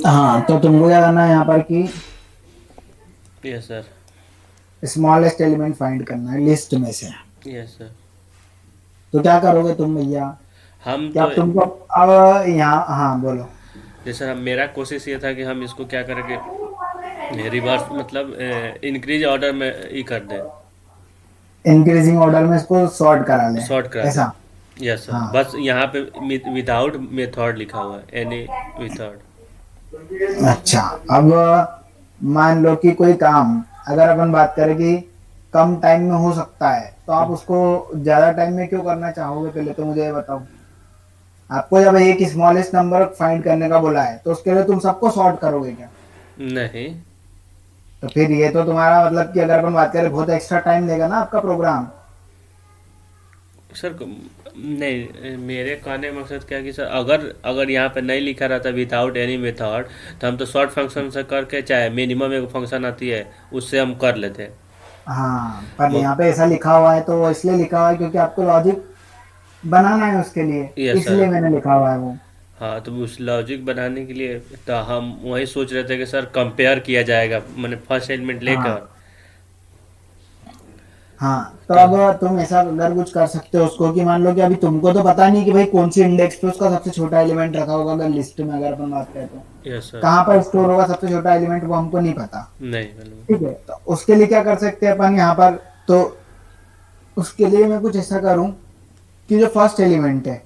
हाँ, तो तुमको क्या करना है यहाँ पर कि yes sir. Smallest element find करना है लिस्ट में से। Yes sir. तो क्या करोगे तुम भैया? हम क्या तो तुमको अब यहाँ, हाँ बोलो। जैसे हम मेरा कोशिश ये था कि हम इसको क्या करेंगे, रिवर्स मतलब इंक्रीज ऑर्डर में ही कर दें, इंक्रीजिंग ऑर्डर में इसको सॉर्ट करा लें, शॉर्ट करा दें। ऐसा। यस सर, हाँ, बस यहाँ पे विदाउट मेथड लिखा हुआ है, एनी मेथड। अच्छा। अब मान लो कि कोई काम, अगर अपन बात करें कि कम टाइम में हो सकता है, तो आप उसको ज्यादा टाइम में क्यों करना चाहोगे? पहले तो मुझे ये बताओ। आपको जब एक स्मॉलेस्ट नंबर फाइंड करने का बोला है, तो उसके लिए तुम सबको सॉर्ट करोगे क्या? नहीं तो फिर ये तो तुम्हारा मतलब कि अगर अपन बात करें, बहुत एक्स्ट्रा टाइम लेगा ना आपका प्रोग्राम। सर, नहीं, मेरे कहने का मकसद क्या है कि सर, अगर अगर यहाँ पे नहीं लिखा रहता विदाउट एनी मेथड, तो हम तो शॉर्ट फंक्शन से करके, चाहे मिनिमम एक फंक्शन आती है उससे हम कर लेते हैं। हाँ, पर मग यहाँ पे ऐसा लिखा हुआ है, तो वो इसलिए लिखा हुआ है क्योंकि आपको लॉजिक बनाना है उसके लिए। Yes sir. इसलिए मैंने लिखा हुआ है वो। हाँ, तो उस लॉजिक बनाने के लिए तो हम वही सोच रहे थे कि सर कंपेयर किया जाएगा, मैंने फर्स्ट एलिमेंट हाँ, लेकर। हाँ, तो तो अब तुम ऐसा अगर कुछ कर सकते हो उसको, कि मान लो कि अभी तुमको तो पता नहीं कि भाई कौन सी इंडेक्स पे उसका सबसे छोटा एलिमेंट रखा होगा, अगर लिस्ट में अगर अपन बात करें तो यस सर। कहाँ पर स्टोर होगा सबसे छोटा एलिमेंट, वो हमको नहीं पता। नहीं मालूम। ठीक है, तो उसके लिए क्या कर सकते हैं अपन यहाँ पर? तो उसके लिए मैं कुछ ऐसा करूं कि जो फर्स्ट एलिमेंट है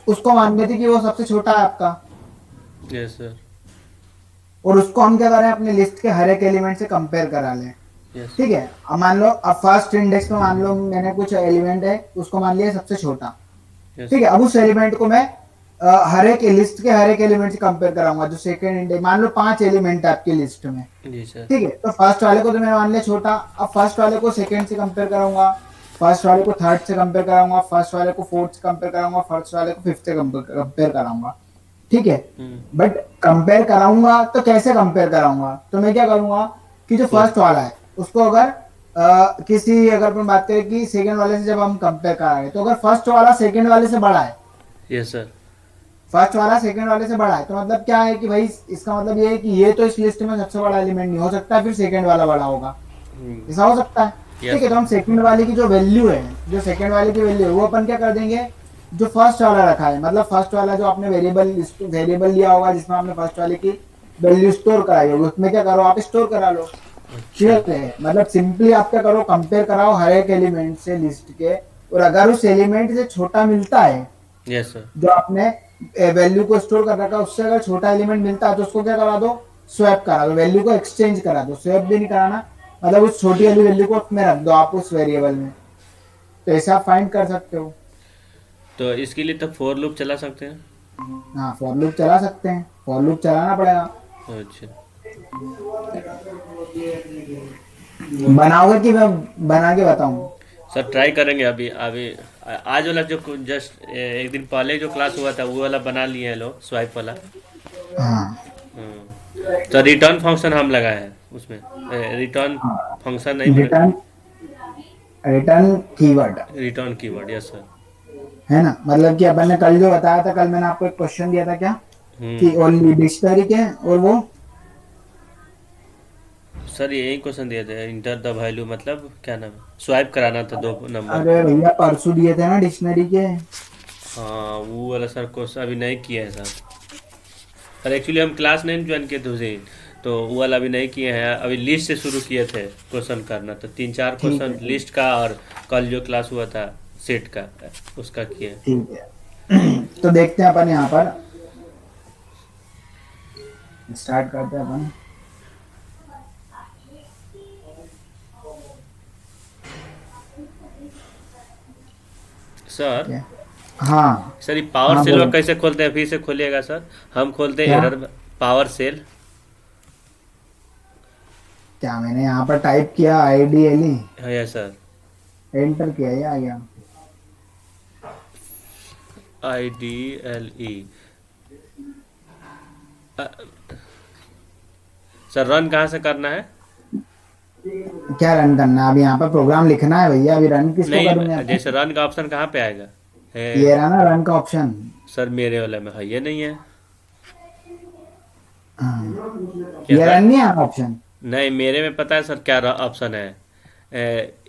उसको मान लेते कि वो सबसे छोटा है आपका, यस सर। और उसको हम क्या करें, अपने लिस्ट के हर एक एलिमेंट से कंपेयर करा लें। यस ठीक है, अब मान लो, अब फर्स्ट इंडेक्स में मान लो मैंने कुछ एलिमेंट है उसको मान लिया सबसे छोटा। यस ठीक है, अब उस एलिमेंट को मैं हर एक लिस्ट के हर एक एलिमेंट से कंपेयर कराऊंगा। जो सेकंड इंडेक्स, मान लो 5 एलिमेंट है आपकी लिस्ट में। जी सर। ठीक है, तो फर्स्ट वाले को तो मैंने मान लिया छोटा, अब फर्स्ट वाले को सेकंड से कंपेयर कराऊंगा, फर्स्ट वाले को थर्ड से कंपेयर कराऊंगा, फर्स्ट वाले को फोर्थ से कंपेयर कराऊंगा, फर्स्ट वाले को फिफ्थ से कंपेयर कराऊंगा। ठीक है, हम्म। बट कंपेयर कराऊंगा तो कैसे कंपेयर कराऊंगा? तो मैं क्या करूंगा कि जो फोर। फर्स्ट वाला है उसको अगर किसी, अगर अपन बात करें कि सेकंड वाले से जब हम कंपेयर कराएंगे, तो अगर फर्स्ट वाला सेकंड वाले से बड़ा है, यस सर। फर्स्ट वाला सेकंड वाले से बड़ा है, तो मतलब क्या है कि भाई इसका मतलब ये है कि ये तो इस लिस्ट में सबसे बड़ा एलिमेंट नहीं हो सकता, फिर सेकंड वाला बड़ा होगा। ऐसा हो सकता है। ठीक यस है, तो सर। हम सेकंड वाले की जो वैल्यू है, जो सेकंड वाले की वैल्यू है, वो अपन क्या कर देंगे, जो फर्स्ट वाला रखा है, मतलब फर्स्ट वाला जो आपने वेरिएबल लिया होगा जिसमें आपने फर्स्ट वाले की वैल्यू स्टोर कराई होगी, उसमें क्या करो, आप स्टोर करा लो। अच्छा। क्लियर है? मतलब सिंपली आप क्या करो, कंपेयर कराओ हर एक एलिमेंट से लिस्ट के, और अगर उस एलिमेंट से छोटा मिलता है, यस सर। जो आपने वैल्यू को स्टोर कर रखा है, उससे अगर छोटा एलिमेंट मिलता है, तो उसको क्या करा दो, स्वैप करा दो, वैल्यू को एक्सचेंज करा दो। स्वैप भी नहीं कराना, मतलब उस छोटी वाली वैल्यू को उसमें रख दो आप उस वेरिएबल में। तो ऐसे आप फाइंड कर सकते हो। तो इसके लिए तो फोर लूप चला सकते हैं। हाँ, फॉर लूप चला सकते हैं, फॉर लूप चलाना पड़ेगा। अच्छा। बनाओगे कि मैं बना के बताऊं? सर ट्राई करेंगे अभी अभी। आज वाला जो जस्ट एक दिन पहले जो क्लास हुआ था वो वाला बना लिए हैं लोग, स्वाइप वाला। हाँ, तो रिटर्न फंक्शन हम लगाए हैं उसमें, रिटर्न फंक्शन नहीं मैंने, return, return keyword return keyword. Yes sir. है ना? मतलब कि अपन ने कल जो बताया था, कल मैंने आपको एक क्वेश्चन दिया था क्या, कि हम्म। ओनली डिक्शनरी के, और वो सर यही क्वेश्चन दिए थे, इंटर द वैल्यू, मतलब क्या नाम है, स्वाइप कराना था दो नंबर। अरे भैया परसों दिए थे ना डिक्शनरी के। हाँ वो वाला सर क्वेश्चन अभी नहीं किया है सर। सर एक्चुअली हम क्लास नहीं ज्वाइन किए थे उस दिन, तो वो वाला अभी नहीं किए हैं, अभी लिस्ट से शुरू किए थे क्वेश्चन करना, तो तीन चार ठीक क्वेश्चन है, ठीक लिस्ट का, और कल जो क्लास हुआ था सेट का, उसका किए। ठीक है। तो देखते हैं अपन यहाँ पर, स्टार्ट करते हैं अपन। सर, ठीक है, हाँ, सर ये पावर हाँ सेल बोलो। में कैसे खोलते हैं, फिर से खोलिएगा सर। हम खोलते हैं क्या? Error, power cell. क्या मैंने यहाँ पर टाइप किया, IDLE हाँ यस सर। एंटर किया, ये आ गया। IDLE। सर रन कहाँ से करना है? क्या रन करना है? अभी यहाँ पर प्रोग्राम लिखना है भैया, अभी रन किसको करूँ नहीं, यहाँ जैसे पर? रन का ऑप्शन कहाँ पे आएगा? ये है। रहा ना रन का ऑप्शन। सर मेरे वाले में है ये नहीं है। हाँ, क्या ये सर? रन नहीं आना ऑप्शन। नहीं, मेरे में पता है सर क्या ऑप्शन है।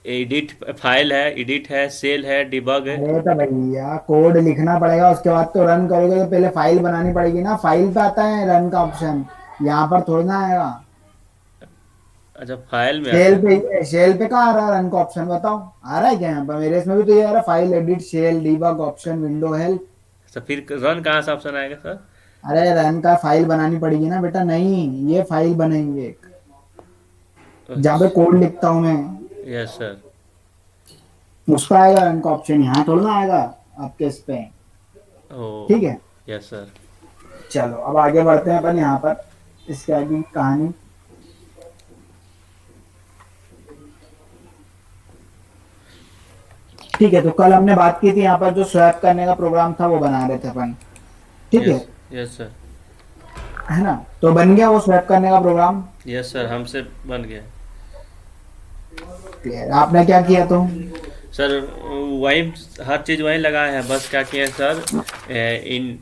एडिट फाइल है, एडिट है, सेल है, डिबग है। अरे तो भैया कोड लिखना पड़ेगा, उसके बाद तो रन करोगे तो पहले फाइल बनानी पड़ेगी ना, फाइल पे आता है रन का ऑप्शन, यहाँ पर थोड़ी ना आएगा। अच्छा, फाइल में आता शेल है। पे, शेल पे कहाँ आ रहा है रन का ऑप्शन बताओ। आ रहा है क्या यहाँ पर? मेरे इसमें भी तो ये आ रहा है, file edit shell debug option window help. तो फिर रन कहाँ से ऑप्शन आएगा सर? अरे रन का फाइल बनानी पड़ेगी ना बेटा, नहीं ये फाइल बनेंगे एक, जहाँ पे अच्छा। कोड लिखता हूँ मैं, यस सर। उस पर आएगा रन का ऑप्शन, यहाँ थोड़ा ना आएगा आपके इस पे। ओ। ठीक है, यस सर। चलो अब आगे बढ़ते हैं अपन यहाँ पर, इसके आगे की कहानी। ठीक है, तो कल हमने बात की थी यहाँ पर, जो स्वैप करने का प्रोग्राम था वो बना रहे थे अपन। ठीक है यस। Yes sir. है ना? तो बन गया वो स्वैप करने का प्रोग्राम। यस सर, हमसे बन गया। क्लियर, आपने क्या किया तो? सर वही, हर चीज़ वहीं लगा है, बस क्या किए हैं सर, इन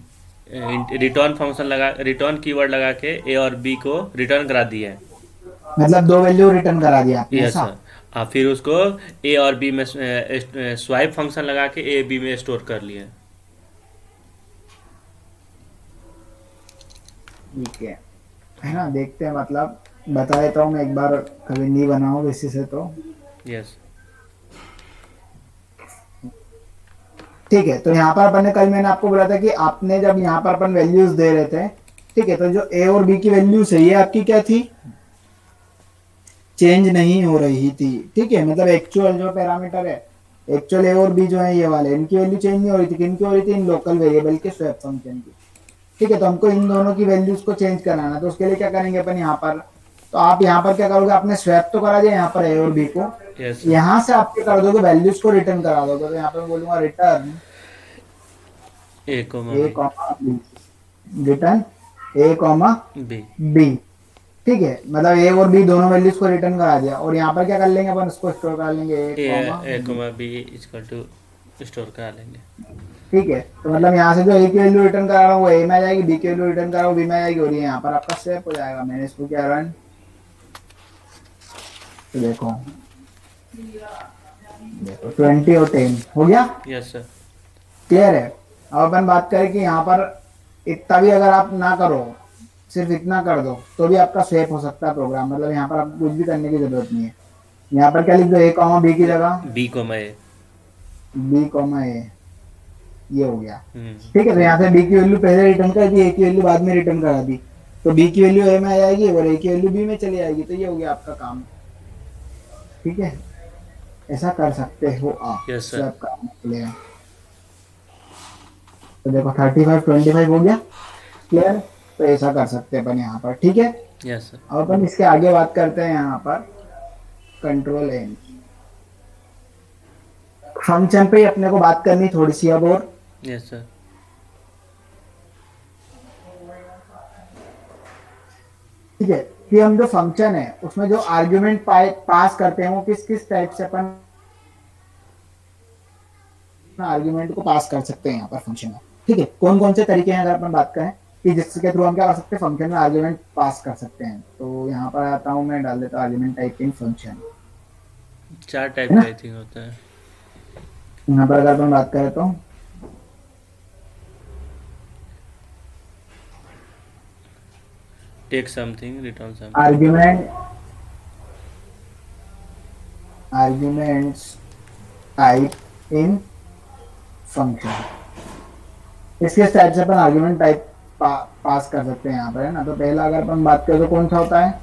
रिटर्न फंक्शन लगा, रिटर्न कीवर्ड लगा के ए और बी को रिटर्न करा दिया है। मतलब दो वैल्यू रिटर्न करा दिया आपने यस ऐसा? सर। फिर उसको ए और बी में स्वाइप फंक्शन लगा के ए बी में स्टोर कर लिए। ठीक है ना? देखते हैं, मतलब बता देता हूँ मैं एक बार, कभी नहीं बनाऊँ इसी से तो। यस। ठीक है, तो यहाँ पर अपन ने, कल मैंने आपको बोला था कि आपने जब यहाँ पर अपन वैल्यूज दे रहे थे, ठीक है, तो जो ए और बी की वैल्यूज है ये आपकी क्या थी, चेंज नहीं हो रही थी। ठीक है, मतलब एक्चुअल जो पैरामीटर है, एक्चुअल ए और बी जो है ये वाले, इनकी वैल्यू चेंज नहीं हो रही थी। किनकी हो रही थी? इन लोकल वेरिएबल के स्वैप फंक्शन की। ठीक है, तो हमको इन दोनों की वैल्यूज को चेंज कराना, तो उसके लिए क्या करेंगे अपन यहाँ पर, तो आप यहाँ पर क्या करोगे, आपने स्वैप तो करा दिया यहाँ पर ए और बी को, यस सर। यहाँ से आप क्या कर दोगे, वैल्यूज को रिटर्न करा दोगे। तो यहाँ पर मैं बोलूंगा return a comma a b. Comma b, return a comma b. B. ठीक है, मतलब ए और बी दोनों वैल्यूज को रिटर्न करा दिया, और यहाँ पर क्या कर लेंगे अपन, उसको स्टोर कर लेंगे A A comma A B. Comma B equal to store करा लेंगे। ठीक है, तो मतलब यहाँ से जो ए की वैल्यू रिटर्न करा रहा हूँ वो ए में आ जाएगी, बी की वैल्यू रिटर्न करा रहा हूँ बी में आ जाएगी, और ये यहाँ पर आपका स्वैप हो जाएगा। मैंने इसको क्या रन, तो देखो, देखो 20 और 10 हो गया। Yes sir. क्लियर है? अब अपन बात करें कि यहाँ पर इतना भी अगर आप ना करो, सिर्फ इतना कर दो, तो भी आपका स्वैप हो सकता है प्रोग्राम। मतलब यहाँ पर आपको कुछ भी करने की जरूरत नहीं है। यहाँ पर क्या लिख दो, ए कॉमा बी की जगह B comma a. B comma ए, ये हो गया। हम्म। ठीक है, तो यहाँ से बी की वैल्यू पहले रिटर्न कर दी, ए की वैल्यू बाद में रिटर्न करा दी, तो बी की वैल्यू ए में आ जाएगी और ए की वैल्यू बी में चली जाएगी, तो ये हो गया आपका काम। ठीक है, ऐसा कर सकते हो आप यस सर। स्वैप करने के लिए। तो देखो 35 25 हो गया। क्लियर? तो ऐसा कर सकते हैं अपन यहाँ पर। ठीक है, यस सर। अब अपन इसके आगे बात करते हैं यहाँ पर, कंट्रोल एन फंक्शन पे ही अपने को बात करनी थोड़ी सी अब और। Yes sir. ठीक है, कि हम जो फंक्शन है उसमें जो आर्ग्यूमेंट पास करते हैं वो किस किस टाइप से अपन आर्ग्यूमेंट को पास कर सकते हैं यहाँ पर फंक्शन में। ठीक है, कौन कौन से तरीके हैं अगर अपन बात करें कि जिसके थ्रू हम क्या कर सकते हैं, फंक्शन में आर्ग्यूमेंट पास कर सकते हैं। तो यहाँ पर आता हूँ मैं, डाल देता हूँ आर्ग्यूमेंट टाइप इन फंक्शन, 4 है टाइप ना? का आई थिंक होता है। यहाँ पर अगर अपन बात करें तो take something, return something. Argument, arguments type in function, इसके टाइप से अपन आर्ग्यूमेंट टाइप पास कर सकते हैं यहाँ पर, है ना? तो पहला अगर अपन बात करें तो कौन सा होता है,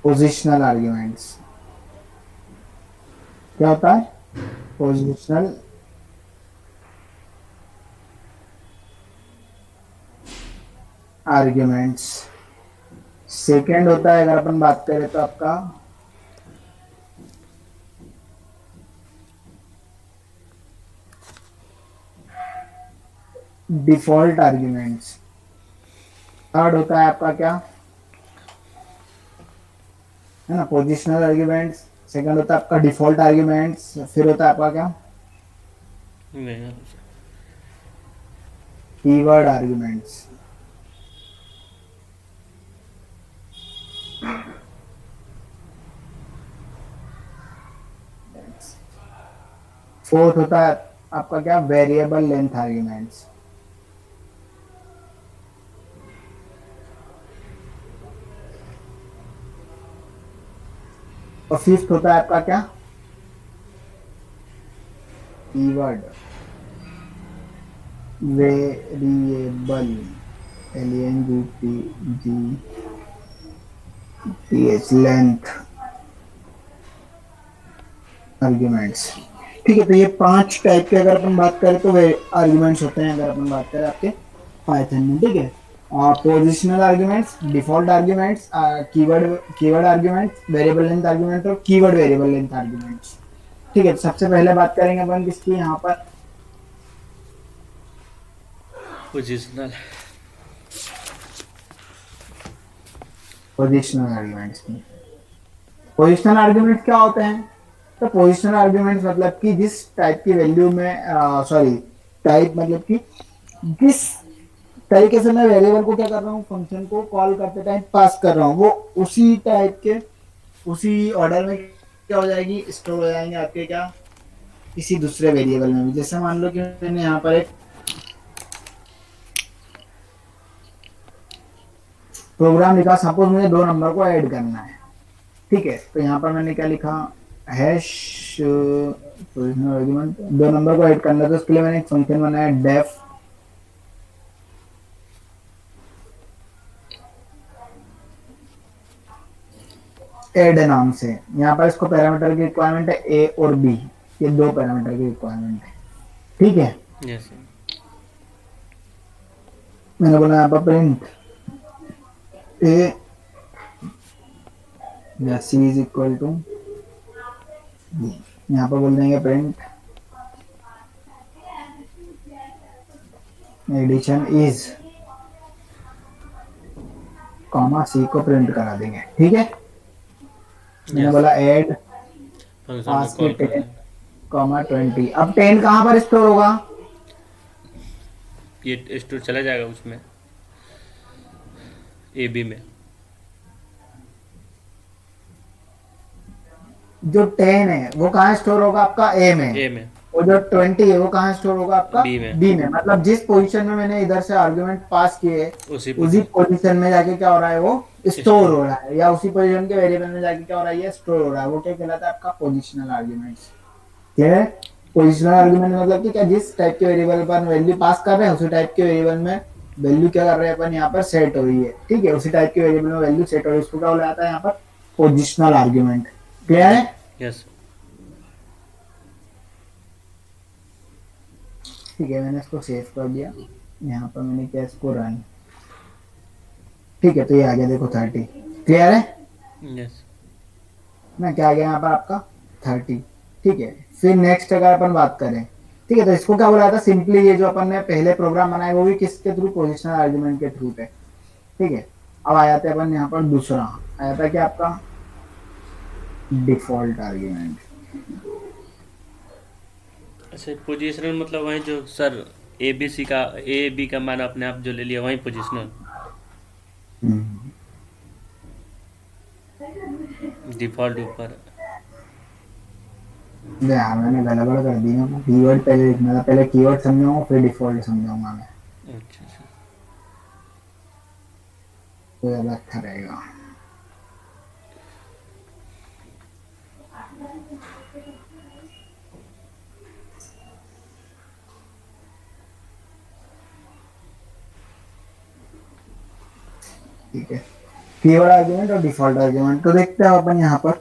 पोजिशनल आर्ग्यूमेंट्स। क्या होता है? Positional arguments. सेकेंड होता है अगर अपन बात करें तो आपका डिफॉल्ट आर्ग्यूमेंट्स। थर्ड होता है आपका क्या, है ना, पोजिशनल आर्ग्यूमेंट्स। सेकंड होता है आपका डिफॉल्ट आर्ग्यूमेंट्स, फिर होता है आपका क्या, नहीं, कीवर्ड आर्ग्यूमेंट्स। फोर्थ होता है आपका क्या, वेरिएबल लेंथ आर्ग्यूमेंट्स। और फिफ्थ होता है आपका क्या, keyword variable, LENGTH length arguments. ठीक है, तो ये 5 टाइप के अगर अपन बात करें तो वे आर्ग्यूमेंट्स होते हैं, अगर अपन बात करें आपके पाइथन में। ठीक है, positional arguments, default arguments, keyword keyword arguments, variable length argument और कीवर्ड वेरिएबल लेंथ आर्ग्यूमेंट्स। ठीक है, तो सबसे पहले बात करेंगे अपन किसकी, यहाँ पर पोजिशनल। पोजिशनल आर्ग्यूमेंट्स की। पोजिशनल आर्ग्यूमेंट क्या होते हैं, तो पोजिशनल आर्ग्यूमेंट्स मतलब कि जिस टाइप की वैल्यू में, सॉरी, टाइप मतलब कि जिस तरीके से मैं वेरिएबल को क्या कर रहा हूँ, फंक्शन को कॉल करते टाइम पास कर रहा हूँ, वो उसी टाइप के उसी ऑर्डर में क्या हो जाएगी, स्टोर हो जाएंगे आपके क्या, किसी दूसरे वेरिएबल में भी। जैसे मान लो कि मैंने यहाँ पर एक प्रोग्राम लिखा, सपोज मुझे 2 नंबर को ऐड करना है। ठीक है, तो यहाँ पर मैंने क्या लिखा, हैश पोजिशनल आर्गुमेंट, 2 नंबर को ऐड करना है, तो उसके लिए मैंने एक फंक्शन बनाया डेफ ऐड नाम से। यहाँ पर इसको पैरामीटर की रिक्वायरमेंट है ए और बी, ये 2 पैरामीटर की रिक्वायरमेंट है। ठीक है, यस। मैंने बोला यहाँ पर प्रिंट ए या सी इज इक्वल टू, यहाँ पर बोल देंगे प्रिंट एडिशन इज, कॉमा सी को प्रिंट करा देंगे। ठीक है, मैंने बोला ऐड फंक्शन पास में के कॉल कर 10 दें। कॉमा 20। अब 10 कहाँ पर स्टोर होगा, ये स्टोर चला जाएगा उसमें, ए बी में। जो 10 है वो कहाँ स्टोर होगा आपका, ए में। ए में। और जो 20 है वो कहाँ स्टोर होगा आपका, बी में। बी में। मतलब जिस पोजीशन में मैंने इधर से आर्गुमेंट पास किए, उसी उसी पोजीशन पोजीशन में जाके क्या हो रहा है, वो स्टोर स्टोर। हो रहा है, या उसी पोजीशन के वेरिएबल में जाके क्या हो रहा है, ये स्टोर हो रहा है। वो क्या कहलाता है आपका, पोजिशनल आर्ग्यूमेंट्स। ठीक है, पोजिशनल आर्ग्यूमेंट मतलब कि क्या, जिस टाइप के वेरिएबल पर वैल्यू पास कर रहे हैं, उसी टाइप के वेरिएबल में वैल्यू क्या कर रहे हैं अपन, यहाँ पर सेट हो रही है। ठीक है, उसी टाइप के वेरिएबल में वैल्यू सेट हो रही है, उसको क्या बोला जाता है यहाँ पर, पोजिशनल आर्ग्यूमेंट। क्लियर है। यस। ठीक है, मैंने इसको सेव कर दिया, यहाँ पर मैंने क्या इसको रन। ठीक है, तो ये आ गया देखो 30। क्लियर है यस। ना, क्या आ गया यहाँ पर आपका 30। ठीक है, फिर नेक्स्ट अगर अपन बात करें, ठीक है, तो इसको क्या बोला था, सिंपली ये जो अपन ने पहले प्रोग्राम बनाया वो भी किसके थ्रू, पोजिशनल आर्ग्यूमेंट के थ्रू थे। ठीक है, अब आ जाते हैं अपन यहाँ पर दूसरा, आया था क्या आपका, डिफॉल्ट आर्ग्यूमेंट। अच्छा, पोजीशनल मतलब वही जो सर ए बी सी का, ए बी का मान अपने आप जो ले लिया वही पोजीशनल। डिफॉल्ट ऊपर। यार मैंने गड़बड़ कर दी ना, कीवर्ड पहले लिखना था, पहले कीवर्ड समझाऊंगा फिर डिफॉल्ट समझाऊंगा मैं, अच्छा अच्छा। तो ज्यादा अच्छा रहेगा। ठीक है, कीवर्ड आर्ग्यूमेंट और डिफॉल्ट आर्ग्यूमेंट, तो देखते हैं अपन यहाँ पर।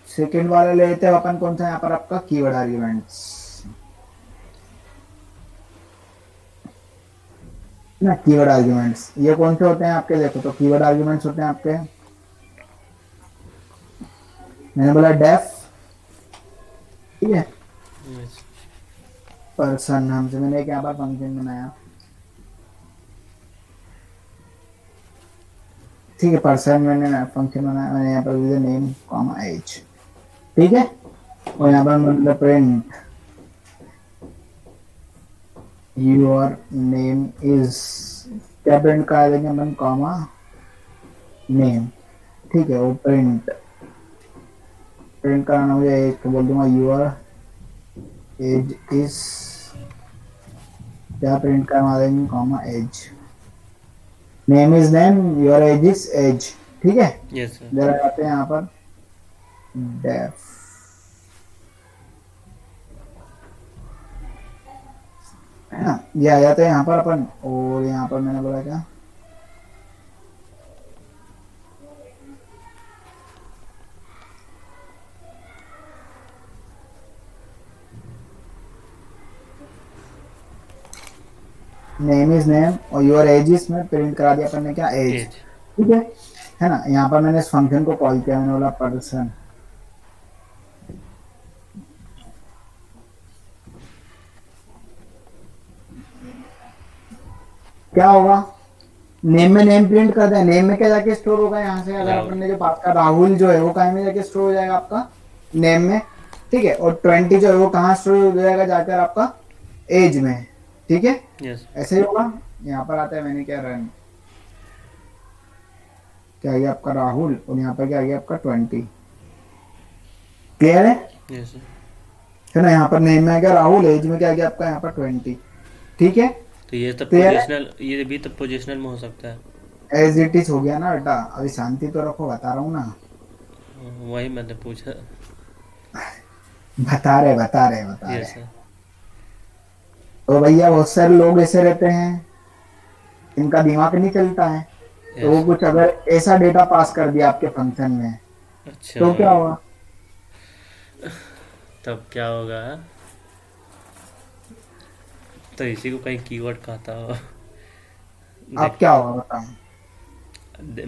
सेकेंड वाला ले लेते हैं अपन, कौन सा यहाँ पर आपका, कीवर्ड आर्ग्यूमेंट्स ना। कीवर्ड आर्ग्यूमेंट्स ये कौन से होते हैं आपके, देखो तो कीवर्ड आर्ग्यूमेंट्स होते हैं आपके, मैंने बोला डेफ, ठीक है, यस। पर्सन हमसे मैंने एक यहाँ पर फंक्शन बनाया, ठीक है। पर्सन मैंने फंक्शन बनाया, मैंने यहाँ पर नेम कॉमा एज, ठीक है। और यहाँ पर मतलब प्रिंट योर नेम इज, क्या प्रिंट करा देंगे अपन, कॉमा नेम, ठीक है। वो प्रिंट कराना मुझे एज, तो बोल दूंगा योर एज इज, क्या प्रिंट करवा देंगे, comma age, name is name, your age is age, ठीक है। Yes sir. जरा आते हैं यहाँ पर डेफ, है ना, ये आ जाते हैं यहाँ पर अपन। और यहाँ पर मैंने बोला क्या, नेम इज नेम और योर एज इज में प्रिंट करा दिया अपन ने क्या, एज, एज। ठीक है ना। यहाँ पर मैंने इस फंक्शन को कॉल किया, मैंने बोला पर्सन, क्या होगा, नेम में नेम प्रिंट कर दें, नेम में क्या जाके स्टोर होगा यहाँ से, अगर राहुल। अपन ने जो पास का राहुल जो है वो कहाँ में जाके स्टोर हो जाएगा आपका, नेम में, ठीक है। और 20 जो है वो कहाँ स्टोर हो जाएगा, जाकर आपका एज में, ठीक है। यस। ऐसे ही होगा। यहाँ पर आता है, मैंने क्या रन, क्या आ गया आपका राहुल, और यहाँ पर क्या आ गया आपका 20, क्लियर है, यस सर। है ना। यहाँ पर नेम में आ गया राहुल, एज में क्या आ गया आपका यहाँ पर 20, ठीक है। तो ये तो Clear है? पोजिशनल, ये भी तो पोजिशनल में हो सकता है। एज इट इज हो गया ना बेटा, अभी शांति तो रखो, बता रहा हूँ ना, वही मैंने पूछा। बता रहे यस सर। तो भैया बहुत सारे लोग ऐसे रहते हैं, इनका दिमाग नहीं चलता है, तो वो यस। कुछ अगर ऐसा डेटा पास कर दिया आपके फंक्शन में, अच्छा। तो क्या होगा, तब क्या होगा, तो इसी को कहीं कीवर्ड कहता हो। अब क्या होगा बताओ,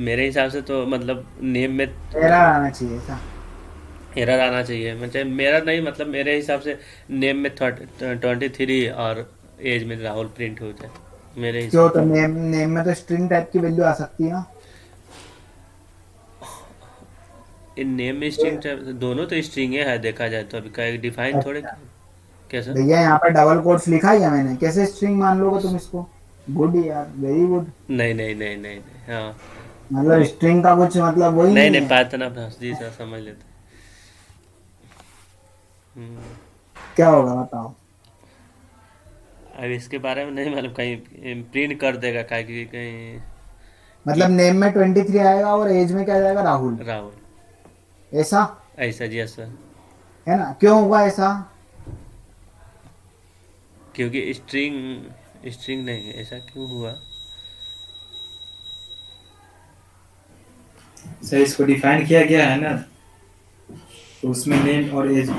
मेरे हिसाब से तो मतलब नेम में एरर आना चाहिए था, एरर आना चाहिए, मतलब मेरा नहीं, मतलब मेरे हिसाब से नेम में 23 और एज में राहुल प्रिंट हो जाए मेरे क्यों, हिसाब तो नेम में तो स्ट्रिंग टाइप की वैल्यू आ सकती है ना, से। नेम में स्ट्रिंग दोनों तो स्ट्रिंगे है देखा जाए तो, अभी का डिफाइन थोड़े। अच्छा कैसा? भैया यहाँ पर डबल कोट्स लिखा है क्या मैंने, कैसे स्ट्रिंग मान लोगे तुम इसको, गुड यार, वेरी गुड, नहीं नहीं नहीं नहीं नहीं, हाँ। मतलब स्ट्रिंग का कुछ मतलब वही नहीं नहीं नहीं, है, पाइथन आप जी सर समझ लेते। हम्म, क्या होगा बताओ, अब इसके बारे में नहीं मालूम, कहीं प्रिंट कर देगा कि कहीं कि मतलब नेम में 23 आएगा और एज में क्या जाएगा, राहुल, राहुल। ऐसा, ऐसा जी सर। है ना, क्यों होगा ऐसा, क्योंकि स्ट्रिंग स्ट्रिंग नहीं, ऐसा क्यों हुआ? सर इसको डिफाइन किया गया है ना, तो उसमें नेम और एज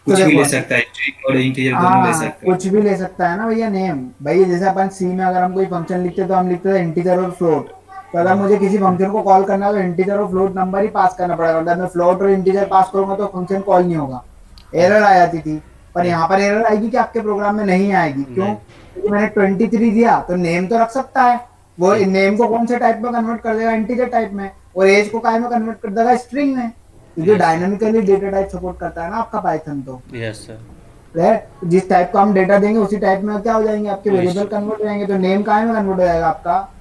कुछ भी देखो ले सकता है, स्ट्रिंग और इंटीजर दोनों ले हाँ सकता है। कुछ भी ले सकता है ना भैया नेम, भाई जैसे अपन सी में अगर हम कोई फंक्शन लिखते तो हम लिखते थे इंटीजर और फ्लोट, तो अगर मुझे किसी फंक्शन को कॉल करना है तो इंटीजर और फ्लोट नंबर ही पास करना पड़ेगा, मतलब मैं फ्लोट और इंटीजर पास करूंगा तो फंक्शन कॉल नहीं होगा, एरर आ जाती थी। पर यहाँ पर एरर आएगी कि आपके प्रोग्राम में नहीं आएगी, क्यों, नहीं। क्योंकि मैंने 23 दिया तो नेम तो रख सकता है, वो ठीक। नेम को कौन से टाइप में कन्वर्ट कर देगा, इंटीजर टाइप में, और एज को काय में कन्वर्ट कर देगा, स्ट्रिंग में, क्योंकि Yes. Dynamically data type support करता है ना आपका पाइथन, तो यस सर। जिस टाइप का हम डेटा देंगे उसी टाइप में क्या हो जाएंगे आपके वही वेरिएबल कन्वर्ट हो जाएंगे, तो नेम काय में कन्वर्ट हो जाएगा आपका,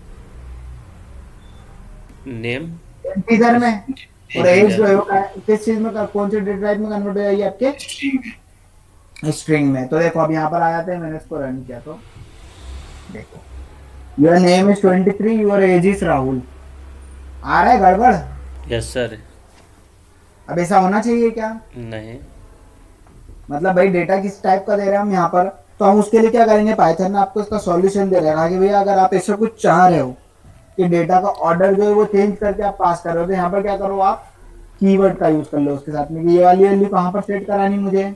नेम इंटीजर में, और एज इंटीजर। जो है वो किस चीज में, कौन से डेटा टाइप में कन्वर्ट हो जाएगी आपके, स्ट्रिंग में। तो देखो अब यहाँ पर आ जाते हैं, मैंने इसको रन किया तो देखो, your name is 23, your age is Rahul, आ रहा है गड़बड़, यस सर। अब ऐसा होना चाहिए क्या, नहीं। मतलब भाई डेटा किस टाइप का दे रहे हैं हम यहाँ पर, तो हम उसके लिए क्या करेंगे, पाइथन ने आपको इसका सॉल्यूशन दे रहा है कि भैया अगर आप ऐसा कुछ चाह रहे हो कि डेटा का ऑर्डर जो है वो चेंज करके आप पास कर रहे हो, तो यहाँ पर क्या करो, आप कीवर्ड का यूज कर लो उसके साथ में, कि ये वाली वैल्यू कहाँ पर सेट करानी मुझे,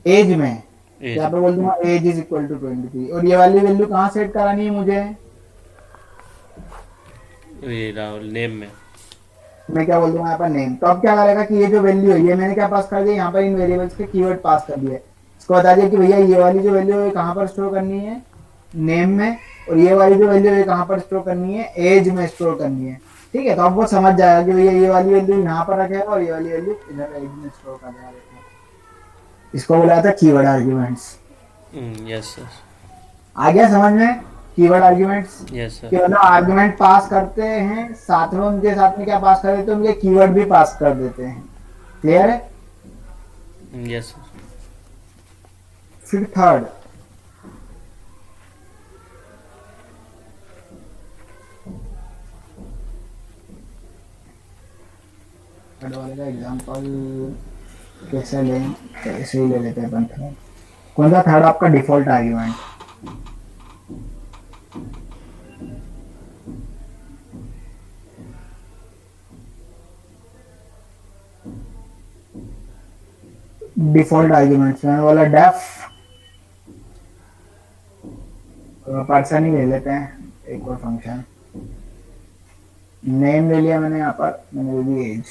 एज में, एज। यहाँ पे बोल दूंगा एज इज इक्वल टू 23, और ये वाली वैल्यू कहाँ सेट करानी है मुझे, ये राहुल नेम में। मैं क्या बोल दूंगा यहाँ पर नेम। तो अब क्या करेगा कि ये जो वैल्यू है ये मैंने क्या पास कर दिया, यहाँ पर इन वेरिएबल्स के कीवर्ड पास कर दिए। इसको बता दिया कि भैया ये वाली जो वैल्यू है कहाँ पर स्टोर करनी है, नेम में, और ये वाली जो वैल्यू है कहाँ पर स्टोर करनी है, एज में स्टोर करनी है। ठीक है, तो अब वो समझ जाएगा कि भैया ये वाली वैल्यू यहाँ पर रखेगा और ये वाली वैल्यू इधर एज में स्टोर कर देगा। इसको बुलाया था कीवर्ड आर्ग्यूमेंट्स। Yes sir. आ गया समझ में कीवर्ड आर्ग्यूमेंट्स? यस कि सर। मतलब आर्गुमेंट पास करते हैं, साथ में उनके साथ में क्या पास कर देते हैं, उनके कीवर्ड भी पास कर देते हैं। क्लियर है? Yes sir. फिर थर्ड, थर्ड वाले का एग्जांपल कैसे लें, ऐसे ही ले लेते हैं अपन। कौन सा थर्ड आपका डिफॉल्ट आर्ग्यूमेंट? डिफॉल्ट आर्ग्यूमेंट्स में वाला डेफ पर्सन ही ले लेते हैं, एक और फंक्शन। नेम ले लिया मैंने, यहाँ पर मैंने ले ली age.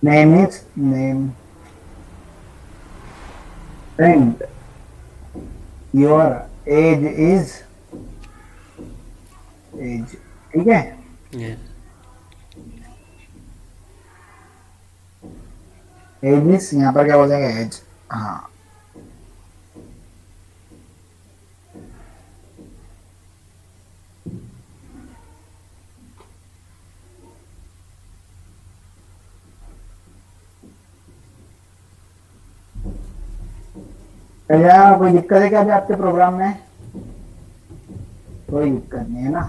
Name is name, print your age is age। ठीक है, यस। एज इज यहाँ पर क्या बोलेंगे, एज। हाँ, क्या कोई दिक्कत है क्या अभी आपके प्रोग्राम में? कोई दिक्कत नहीं है ना?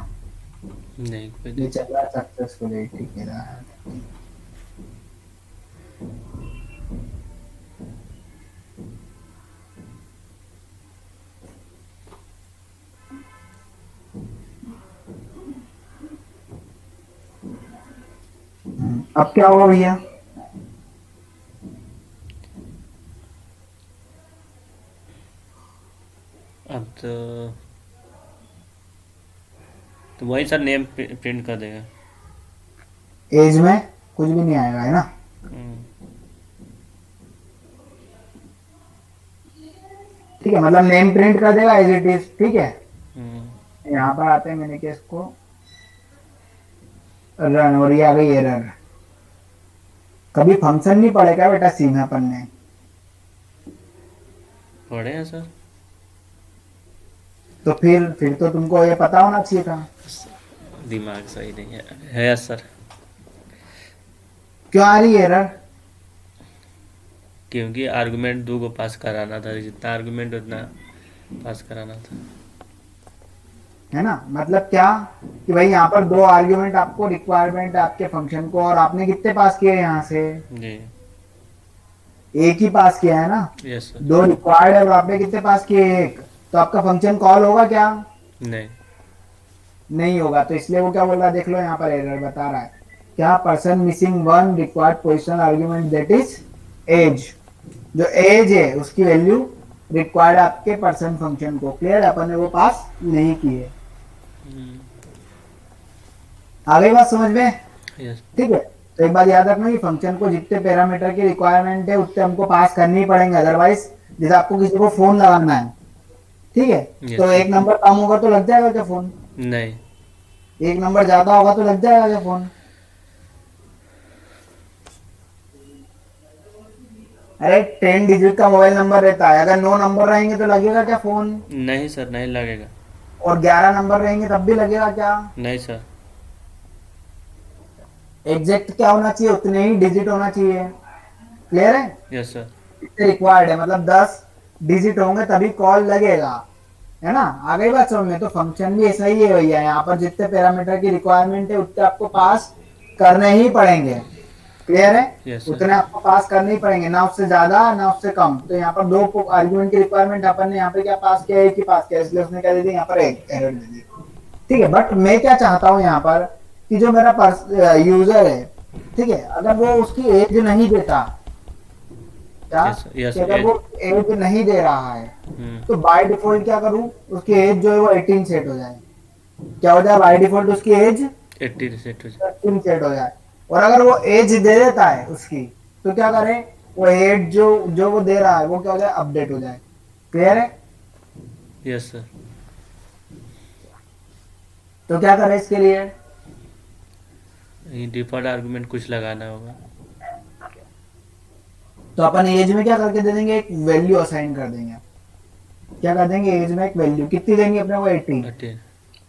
नहीं कोई ये नहीं। चल रहा सक्सेसफुली, ठीक है। अब क्या हुआ भैया? अब तो वही सर नेम प्रिंट कर देगा। एज में कुछ भी नहीं आएगा, है ना? हम्म, ठीक है, मतलब नेम प्रिंट कर देगा एज इट इज। ठीक है, हम्म, यहाँ पर आते हैं, मैंने केस को रन, और ये आ गई एरर। कभी फंक्शन नहीं पढ़े क्या बेटा सी में अपन ने? पढ़े हैं सर। तो फिर तो तुमको ये पता होना चाहिए था। दिमाग सही नहीं है यस सर। क्यों आ रही है एरर? क्योंकि आर्गुमेंट 2 को पास कराना था, जितना आर्गुमेंट उतना पास कराना था। है ना? मतलब क्या कि भाई यहाँ पर दो आर्ग्यूमेंट आपको रिक्वायरमेंट है आपके फंक्शन को, और आपने कितने पास किए यहाँ से? जी एक ही पास किया है ना? Yes sir. दो रिक्वायर्ड है और आपने कितने पास किए? एक। तो आपका फंक्शन कॉल होगा क्या? नहीं। नहीं होगा। तो इसलिए वो क्या बोल रहा है, देख लो यहाँ पर एरर बता रहा है क्या, person missing one required positional argument that is age. जो एज है उसकी वैल्यू रिक्वायर्ड आपके पर्सन फंक्शन को। क्लियर है? अपन ने वो पास नहीं किए। आ गई बात समझ में? यस। ठीक है, तो एक बात याद रखना कि फंक्शन को जितने पैरामीटर की रिक्वायरमेंट है उतने हमको पास करनी पड़ेंगे, अदरवाइज जैसे आपको किसी को फोन लगाना है, ठीक है, Yes. तो एक नंबर कम होगा तो लग जाएगा क्या फोन? नहीं। एक नंबर ज्यादा होगा तो लग जाएगा क्या फोन? अरे 10 डिजिट का मोबाइल नंबर रहता है, अगर 9 नंबर रहेंगे तो लगेगा क्या फोन? नहीं सर, नहीं लगेगा। और 11 नंबर रहेंगे तब भी लगेगा क्या? नहीं सर। एग्जैक्ट क्या होना चाहिए, उतने ही डिजिट होना चाहिए। क्लियर है? Yes sir. इतने रिक्वायर्ड है, मतलब 10 डिजिट होंगे तभी कॉल लगेगा, है ना? आ गई बात समझ में? तो फंक्शन भी ऐसा ही है भैया, यहाँ पर जितने पैरामीटर की रिक्वायरमेंट है उतने आपको पास करने ही पड़ेंगे। क्लियर है? Yes, sir. उतने आपको पास करने ही पड़ेंगे, ना उससे ज्यादा ना उससे कम। तो यहाँ पर दो आर्ग्यूमेंट की रिक्वायरमेंट अपन ने यहाँ पे क्या पास किया, एक ही पास किया, इसलिए उसने क्या दे दी यहाँ पर, एक एरर दे दी। ठीक है, बट मैं क्या चाहता हूँ यहाँ पर कि जो मेरा यूजर है ठीक है, अगर वो उसकी एज नहीं देता, क्या यस यस कि अगर वो एज नहीं दे रहा है हम्म तो बाय डिफॉल्ट क्या करूं, उसकी एज जो है वो 18 सेट हो जाए। क्या हो जाए बाय डिफॉल्ट, उसकी एज 80 रिसेट हो 18 सेट हो जाए। और अगर वो एज दे देता है उसकी, तो क्या करें, वो एज जो जो वो दे रहा है वो क्या हो जाए, अपडेट हो जाए। क्लियर है? जाए। Yes sir. तो क्या करें इसके लिए, डिफॉल्ट आर्गुमेंट कुछ लगाना होगा। तो अपन एज में क्या करके दे देंगे, एक वैल्यू असाइन कर देंगे। क्या कर देंगे, एज में एक वैल्यू कितनी देंगे अपने को, 18। 18।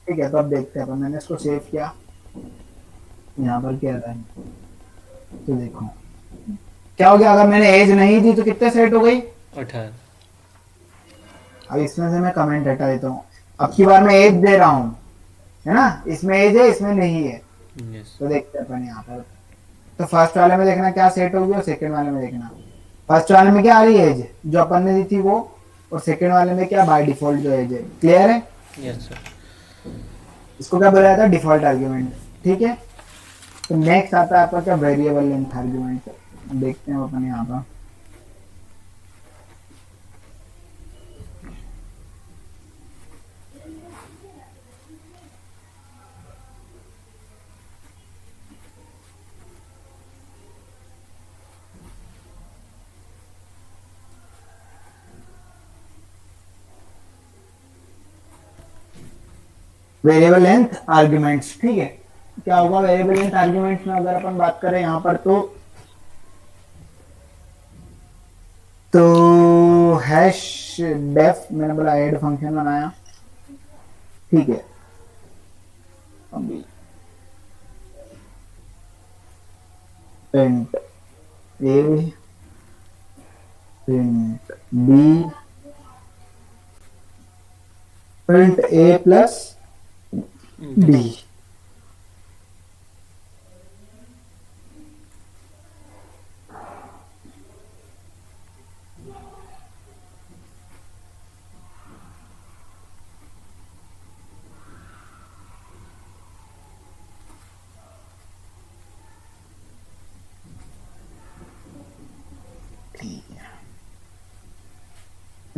ठीक है, तो अब देखते हैं अपन, मैंने इसको सेव किया, यहाँ पर क्या था, तो देखो क्या हो गया, अगर मैंने एज नहीं दी तो कितने सेट हो गई। 18। अब इसमें से मैं कमेंट हटा देता हूँ, अब की बार मैं एज दे रहा हूँ, है ना, इसमें एज है इसमें नहीं है। यस। तो देखते हैं अपन यहाँ पर, तो फर्स्ट वाले में देखना क्या सेट होगी और सेकंड वाले में देखना फर्स्ट वाले में क्या आ रही है एज जो अपन ने दी थी वो, और सेकंड वाले में क्या बाय डिफॉल्ट जो एज है। क्लियर है? Yes sir. इसको क्या बोला जाता है, डिफॉल्ट आर्ग्यूमेंट। ठीक है, तो नेक्स्ट आता है आपका क्या, वेरिएबल लेंथ आर्ग्यूमेंट। देखते हैं अपन यहाँ पर, वेरिएबल लेंथ आर्ग्यूमेंट्स। ठीक है, क्या होगा वेरिएबल लेंथ आर्ग्यूमेंट्स में, अगर अपन बात करें यहाँ पर तो हैश डेफ मैंने बोला ऐड फंक्शन बनाया। ठीक है, अभी प्रिंट ए, प्रिंट बी, प्रिंट ए प्लस बी।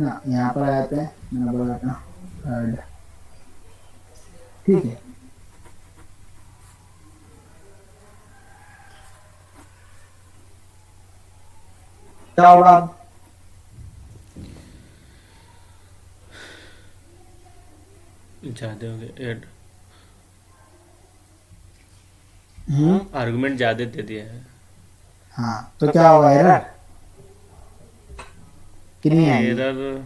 ना यहाँ पर आते हैं, मैंने बोला था थर्ड। ठीक है, क्या होगा अब, ज़्यादा हो गया ऐड। आर्गुमेंट ज़्यादा दे दिया है। हाँ तो क्या होगा, एरर कितनी आएगी, एरर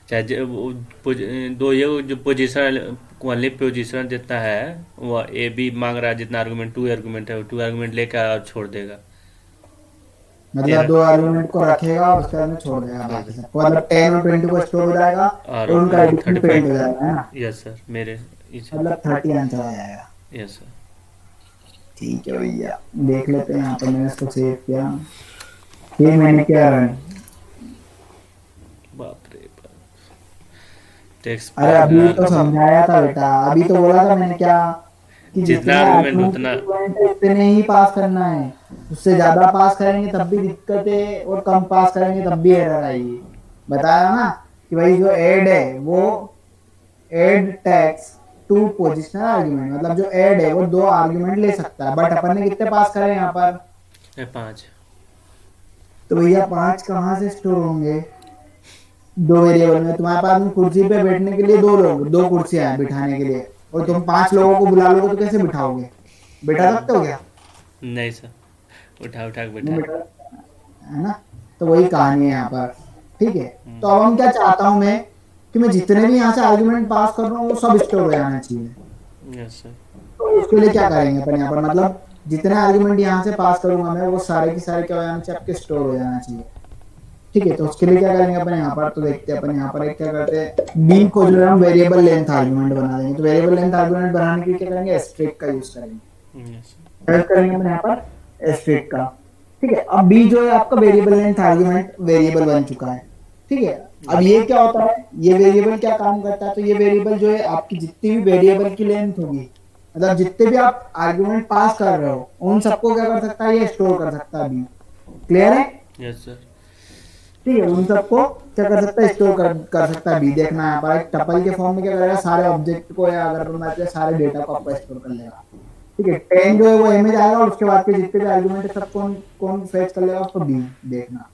चाहे दो ये जो पोजीशन ओनली पोजीशन जितना है वो ए बी मांग रहा है, जितना आर्गुमेंट 2 आर्गुमेंट है वो 2 आर्गुमेंट लेकर और छोड़ देगा। मतलब दो आर्गुमेंट को रखेगा और उसके बाद में छोड़ देगा बाकी सबको, मतलब 10 और 20 को स्टोर हो जाएगा और और उनका एडिशन 35। पेंट हो जाएगा, है ना, यस सर मेरे मतलब 30 आंसर आ जाएगा। Yes sir. ठीक है भैया, देख लेते हैं यहाँ पर, मैंने इसको सेव किया, ये मैंने क्या रन, बाप रे बाप। टेक्स्ट अरे अभी तो समझाया था बेटा, अभी तो बोला था मैंने क्या, कि जितना जितने आर्गुमेंट argument उतना है, उतने ही पास करना है, उससे ज्यादा पास करेंगे तब भी दिक्कत है और कम पास करेंगे तब भी एरर आएगी। बताया ना कि भाई जो ऐड है वो add tags to positional argument, मतलब जो ऐड है वो दो आर्ग्यूमेंट ले सकता है, बट अपन ने कितने पास करे यहाँ पर, 5। तो भैया 5 कहाँ से स्टोर होंगे, दो वेरिएबल में। तुम्हारे पास में कुर्सी पे बैठने के लिए दो लोग, दो कुर्सियां हैं बिठाने के लिए, और तुम 5 लोगों को बुला लोगे तो कैसे बिठाओगे, बिठा सकते हो क्या, नहीं सर, उठा उठा के नहीं बैठा। बिठा, है ना, तो वही कहानी है यहाँ पर। ठीक है, तो अब हम क्या चाहता हूँ मैं, कि मैं जितने भी यहाँ से आर्गुमेंट पास कर रहा हूँ वो सब स्टोर हो जाना चाहिए। Yes sir. तो उसके लिए क्या करेंगे अपन यहाँ पर, मतलब जितने आर्गुमेंट यहाँ से पास करूंगा मैं वो सारे के सारे क्या हो जाना चाहिए, आपके स्टोर हो जाना चाहिए। ठीक है, तो उसके लिए क्या करेंगे अपन यहाँ पर, तो देखते हैं अपन यहाँ पर एक क्या करते हैं, बी को जो है हम वेरिएबल लेंथ आर्गुमेंट बना देंगे। तो वेरिएबल लेंथ आर्गुमेंट बनाने के लिए क्या करेंगे, एस्ट्रिक का यूज करेंगे, यस सर। यूज करेंगे अपन यहाँ पर एस्ट्रिक का। ठीक है, अब बी जो है आपका वेरिएबल लेंथ आर्गुमेंट वेरिएबल बन चुका है। ठीक है, अब ये क्या होता है, ये वेरिएबल क्या काम करता है, तो ये वेरिएबल जो है आपकी जितनी भी वेरिएबल की लेंथ होगी, मतलब जितने भी आप आर्गुमेंट पास कर रहे हो उन सबको क्या कर सकता है, ये स्टोर कर सकता है बी। क्लियर है? Yes sir. ठीक है, उन सबको क्या कर सकता है, स्टोर कर सकता है बी। देखना यहाँ पर एक टपल के फॉर्म में क्या करेगा, सारे ऑब्जेक्ट को या अगर अपन बात करें सारे डेटा को आपका स्टोर कर लेगा। ठीक है, 10 जो है वो ए में जाएगा और उसके बाद के जितने भी आर्गुमेंट है सब कौन कौन फेच कर लेगा उसको, बी। देखना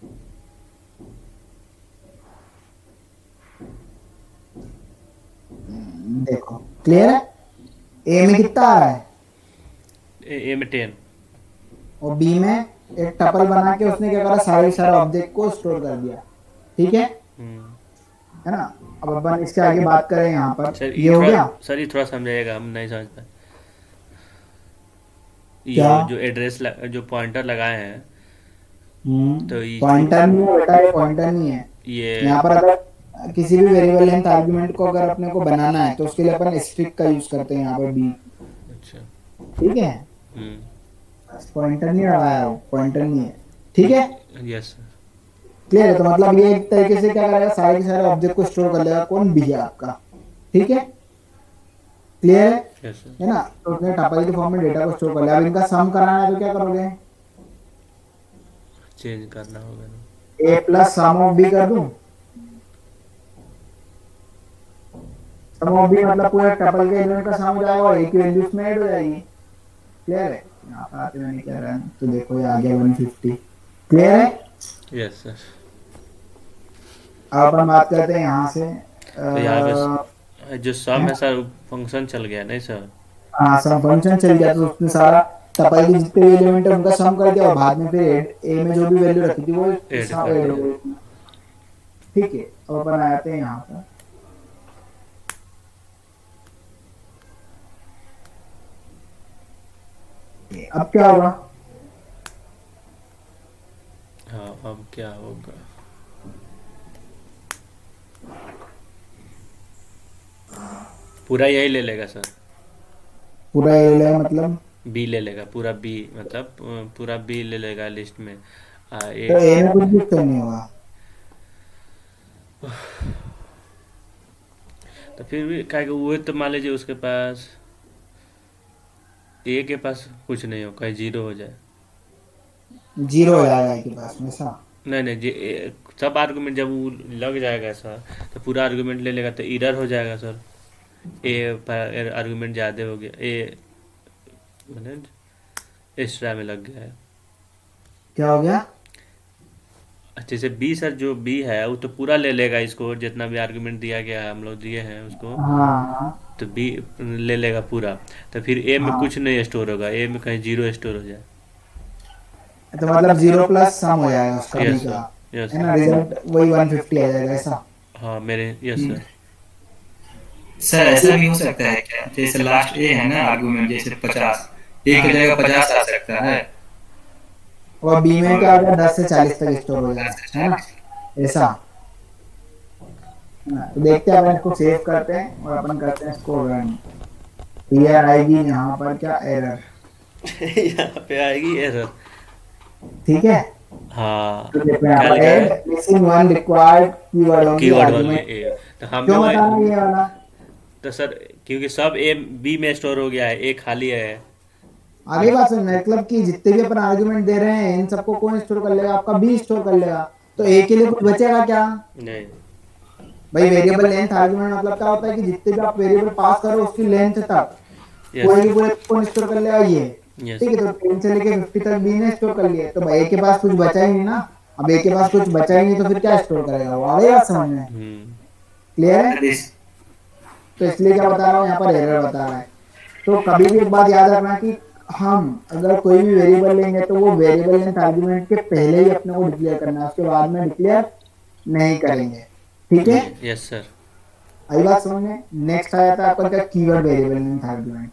देखो क्लियर है? ए में कितना आ रहा है ए में 10। और बी में एक टपल बना के उसने क्या करा, सारे सारे ऑब्जेक्ट को स्टोर कर दिया। ठीक है ना? अब अपन इसके आगे बात करें, यहाँ पर सर ये हो गया। सर ये थोड़ा समझाइएगा, हम नहीं समझ पाए। क्या? ये जो एड्रेस जो पॉइंटर लगाए हैं, तो पॉइंटर नहीं है बेटा, ये पॉइंटर नहीं है। ये यहाँ पर अगर किसी भी वेरिएबल लेंथ आर्गुमेंट को अगर अपने को बनाना है तो उसके लिए अपन स्ट्रिंग का यूज करते हैं यहाँ पर बी। अच्छा। ठीक है, पॉइंटर नहीं लगाया हो, पॉइंटर नहीं है। ठीक है, यस सर। क्लियर है? तो मतलब ये एक तरीके से क्या करेगा, सारे के सारे ऑब्जेक्ट को स्टोर कर लेगा, कौन, बी आपका। ठीक है, क्लियर है? Yes sir. है ना? तो उसने टपल के फॉर्म में डेटा को स्टोर कर लिया। अब इनका सम कराना है तो क्या करोगे, चेंज करना होगा ना। ए प्लस सम ऑफ बी कर दूं। सम ऑफ बी मतलब पूरे टपल के एलिमेंट का सम हो जाएगा और ए की वैल्यू उसमें ऐड हो जाएगी। क्लियर है? यहाँ पर आते मैंने क्या रहा है, तो देखो ये आ गया 150। क्लियर है? Yes sir. अब अपन बात करते हैं यहाँ से तो यहाँ पे जो सम है सर, फंक्शन चल गया नहीं सर? हाँ, सम फंक्शन चल गया, तो उसने सारा टपल के जितने भी एलिमेंट है उनका सम कर दिया और बाद में फिर ए में जो भी वैल्यू रखी थी वो ऐड सम कर ऐड हो दिया। गई। ठीक है, अब अपन आते हैं यहाँ पर। अब क्या होगा, हाँ अब क्या होगा? पूरा यही ले लेगा सर। पूरा ए लेगा मतलब, बी ले लेगा, पूरा बी मतलब पूरा बी ले लेगा लिस्ट में। तो ए एक में कुछ भी तो नहीं होगा। तो फिर भी क्या कि वो तो मान लीजिए उसके पास, ए के पास कुछ नहीं हो, कहीं जीरो हो जाए। जीरो हो जाएगा ए के पास में सा। नहीं नहीं जी, सब आर्गुमेंट जब वो लग जाएगा सर, तो पूरा आर्गुमेंट ले लेगा तो इरर हो जाएगा सर। ए पर आर्गुमेंट ज़्यादा हो गया, ए मैंने एक्स्ट्रा में लग गया है। क्या हो गया, जैसे बी सर, जो बी है वो तो पूरा ले लेगा, इसको जितना भी आर्गुमेंट दिया गया है हम लोग दिए हैं उसको, हाँ तो बी ले लेगा पूरा। तो फिर ए में हाँ, कुछ नहीं स्टोर होगा, ए में कहीं जीरो स्टोर हो जाए। तो मतलब जीरो प्लस सम हो जाएगा उसका बी यस का। सर। यस है सर। ना? रिजल्ट वही 150 आ जाएगा ऐसा। हाँ मेरे, यस सर। सर ऐसा भी हो सकता है क्या, जैसे लास्ट ए है ना आर्गुमेंट, जैसे 50, ए की जगह 50 आ सकता है और बी में क्या और होगा, 10 से 40 तक स्टोर हो जाए, 10 से है ना? 40। ऐसा। हाँ, तो देखते हैं, अपन इसको सेव करते हैं और अपन करते हैं इसको रन। तो ये आएगी यहाँ पर क्या, एरर। यहाँ पे आएगी एरर। ठीक है, हाँ तो देखो यहाँ क्या पर लिखा ऐड है? Missing one required keyword only keyword only argument. A. तो हम क्यों लोग बता रहा हूँ ये वाला, तो सर क्योंकि सब ए बी में स्टोर हो गया है, ए खाली है। आगे बात सुन, मतलब कि जितने भी अपन आर्गुमेंट दे रहे हैं इन सबको कौन स्टोर कर लेगा, आपका बी स्टोर कर लेगा। तो ए के लिए कुछ बचेगा क्या, नहीं। भाई वेरिएबल लेंथ आर्गुमेंट मतलब क्या होता है कि जितने भी आप वेरिएबल पास करो उसकी लेंथ तक यस पूरे के पूरे कौन स्टोर कर लेगा, ये। यस। ठीक है, तो 10 से लेके 50 तक बी ने स्टोर कर लिया, तो भाई ए के पास कुछ बचा ही नहीं ना। अब ए के पास कुछ बचा ही नहीं तो फिर क्या स्टोर करेगा वो, आ गई बात समझ में? क्लियर है? तो इसलिए क्या बता रहा हूँ, यहाँ पर एरर बता रहा है। तो कभी भी एक बात याद रखना कि हम अगर कोई भी वेरिएबल लेंगे तो वो वेरिएबल लेंथ आर्गुमेंट के पहले ही अपने को डिक्लेयर करना है, उसके बाद में डिक्लेयर नहीं करेंगे। ठीक है, यस सर। आई बात समझ में? नेक्स्ट आ जाता है आपका क्या, keyword variable length argument.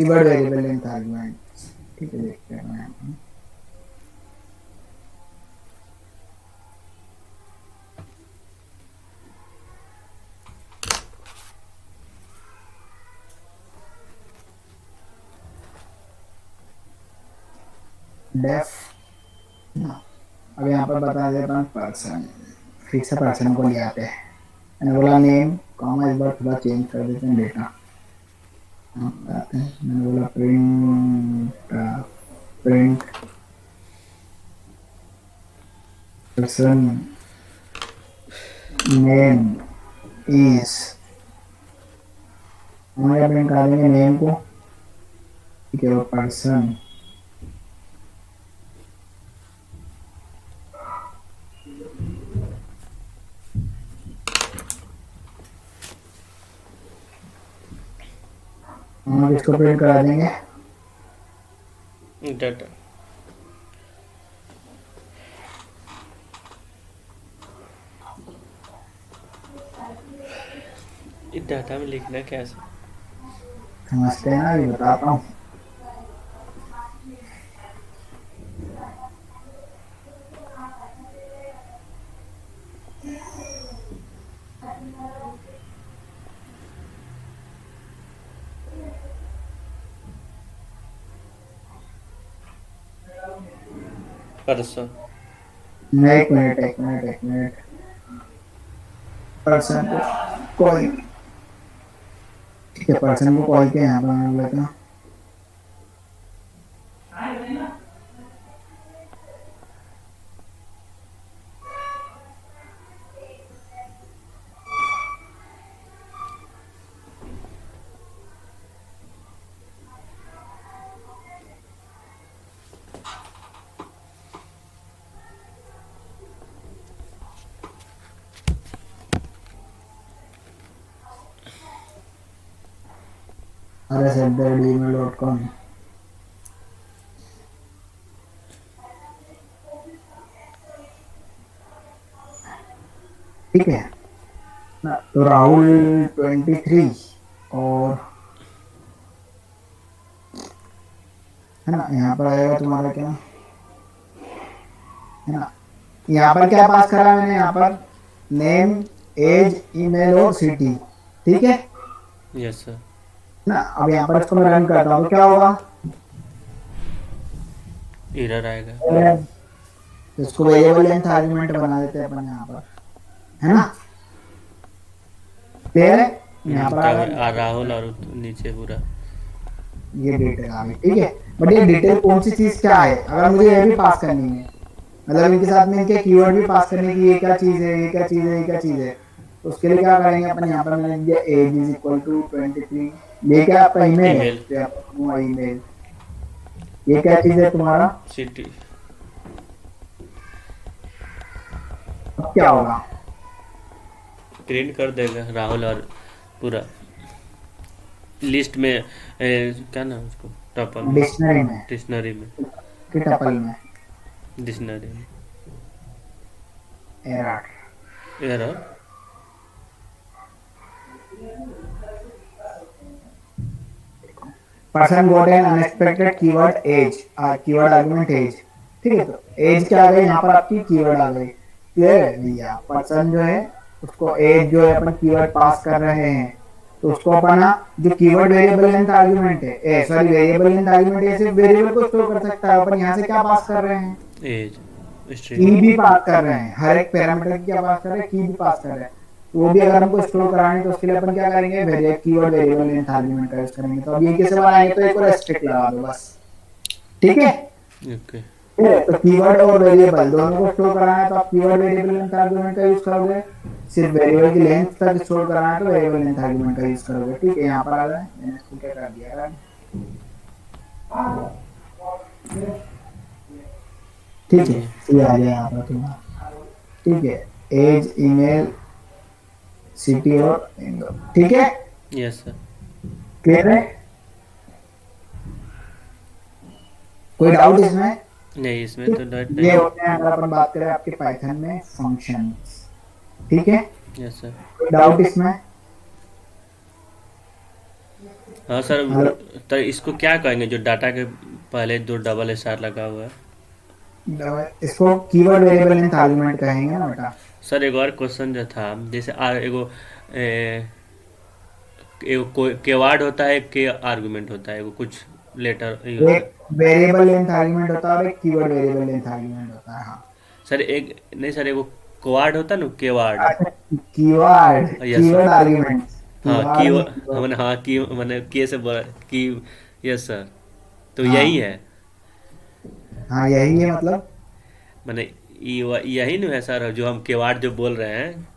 Keyword variable length argument. ठीक है, देखते हैं यहाँ पर। डेफ ना, अब यहाँ पर बता देते अपन पर्सन, फिर से पर्सन को ले आते हैं। मैंने बोला नेम कॉमा, इस बार थोड़ा चेंज कर देते हैं डेटा। आते हैं, मैंने बोला प्रिंट पर्सन नेम इज, हम यहाँ प्रिंट कर देंगे नेम को। ठीक है, वो पर्सन हम इसको प्रिंट करा देंगे डाटा। इस डाटा में लिखना कैसे? समझते हैं ना, ये बताता हूँ। पर्सन एक मिनट पर्सन को कॉल, ठीक है, पर्सन को कॉल के यहाँ पर मैंने बोला था rs@gmail.com। ठीक है ना, तो राहुल 23 और है ना, यहाँ पर आएगा तुम्हारा क्या है ना, यहाँ पर क्या पास करा मैंने, यहाँ पर नेम एज ईमेल और सिटी। ठीक है यस सर। ना, अब यहाँ पर इसको मैं रन करता हूँ तो क्या होगा, एरर आएगा। इसको वेरिएबल लेंथ आर्गुमेंट बना देते हैं अपन यहाँ पर, है ना, क्लियर है। यहाँ पर आ राहुल और नीचे पूरा ये डिटेल आ गई। ठीक है, बट ये डिटेल कौन सी चीज क्या है, अगर मुझे ये भी पास करनी है, मतलब इनके साथ में इनके कीवर्ड भी पास करने की, ये क्या चीज है, ये क्या चीज है, ये क्या चीज है, तो उसके लिए क्या करेंगे अपन, यहाँ पर मैंने दिया एज इज इक्वल टू 23, ये क्या आपका ईमेल है, ईमेल, ये क्या चीज है तुम्हारा सिटी। अब क्या होगा, प्रिंट कर देगा राहुल और पूरा लिस्ट में क्या नाम उसको, टपल डिक्शनरी में, डिक्शनरी में कि टपल में, डिक्शनरी में error error. Person got an unexpected keyword age, keyword argument age. ठीक है, तो एज क्या आ गई यहाँ पर आपकी, कीवर्ड आ गई। क्लियर है भैया, पर्सन जो है उसको एज जो है अपन कीवर्ड पास कर रहे हैं, तो उसको अपना जो कीवर्ड वेरिएबल लेंथ आर्गुमेंट है, सॉरी वेरिएबल लेंथ आर्गुमेंट है, सिर्फ वेरिएबल को स्टोर कर सकता है। अपन यहाँ से क्या पास कर रहे हैं, एज की स्ट्रिंग। भी पास कर रहे हैं, हर एक पैरामीटर की क्या पास कर रहे हैं, की भी पास कर रहे हैं। तो वो भी अगर हमको स्टोर कराना है तो उसके लिए अपन क्या करेंगे, कीवर्ड वेरिएबल लेंथ आर्गुमेंट का यूज करेंगे। तो अब ये कैसे बनाएंगे, तो एक और स्ट्रिक्ट लगा दो बस। ठीक है, ओके तो कीवर्ड और वेरिएबल दोनों को स्टोर कराना है तो आप कीवर्ड वेरिएबल लेंथ आर्गुमेंट का यूज करोगे, सिर्फ वेरिएबल की लेंथ तक स्टोर कराना है तो वेरिएबल लेंथ आर्गुमेंट का यूज करोगे। ठीक है, यहाँ पर आ जाए, मैंने इसको क्या कर दिया है, ठीक है, ये आ गया यहाँ पर तुम्हारा। ठीक है, एज ईमेल सिटी और इंदौर। ठीक है, यस सर। क्लियर है, कोई डाउट इसमें? नहीं इसमें तो डॉट ये नहीं। होते हैं, अगर अपन बात करें आपके पाइथन में फंक्शंस। ठीक है, यस सर। कोई डाउट इसमें? हाँ सर। मतलब तो इसको क्या कहेंगे जो डाटा के पहले दो डबल स्टार लगा हुआ है? इसको कीवर्ड वेरिएबल लेंथ आर्गुमेंट कहेंगे ना बेटा। सर एक और क्वेश्चन जो था, जैसे एगो एगो केवार्ड होता है, के आर्गुमेंट होता है, एगो कुछ लेटर ये होता एक है। वेरिएबल लेंथ आर्गुमेंट होता है और एक कीवर्ड वेरिएबल लेंथ आर्गुमेंट होता है। हाँ। सर एक नहीं सर, एगो क्वाड होता है ना, केवार्ड। अच्छा, keyword yes sir. Keyword argument. हाँ कीवर्ड की नहीं कीवर्ड। मैंने, हाँ की मैंने के से बोला की। Yes sir. तो यही हाँ है। हाँ यही है मतलब। मैंने यही नहीं है सर जो हम केवाड़ जो बोल रहे हैं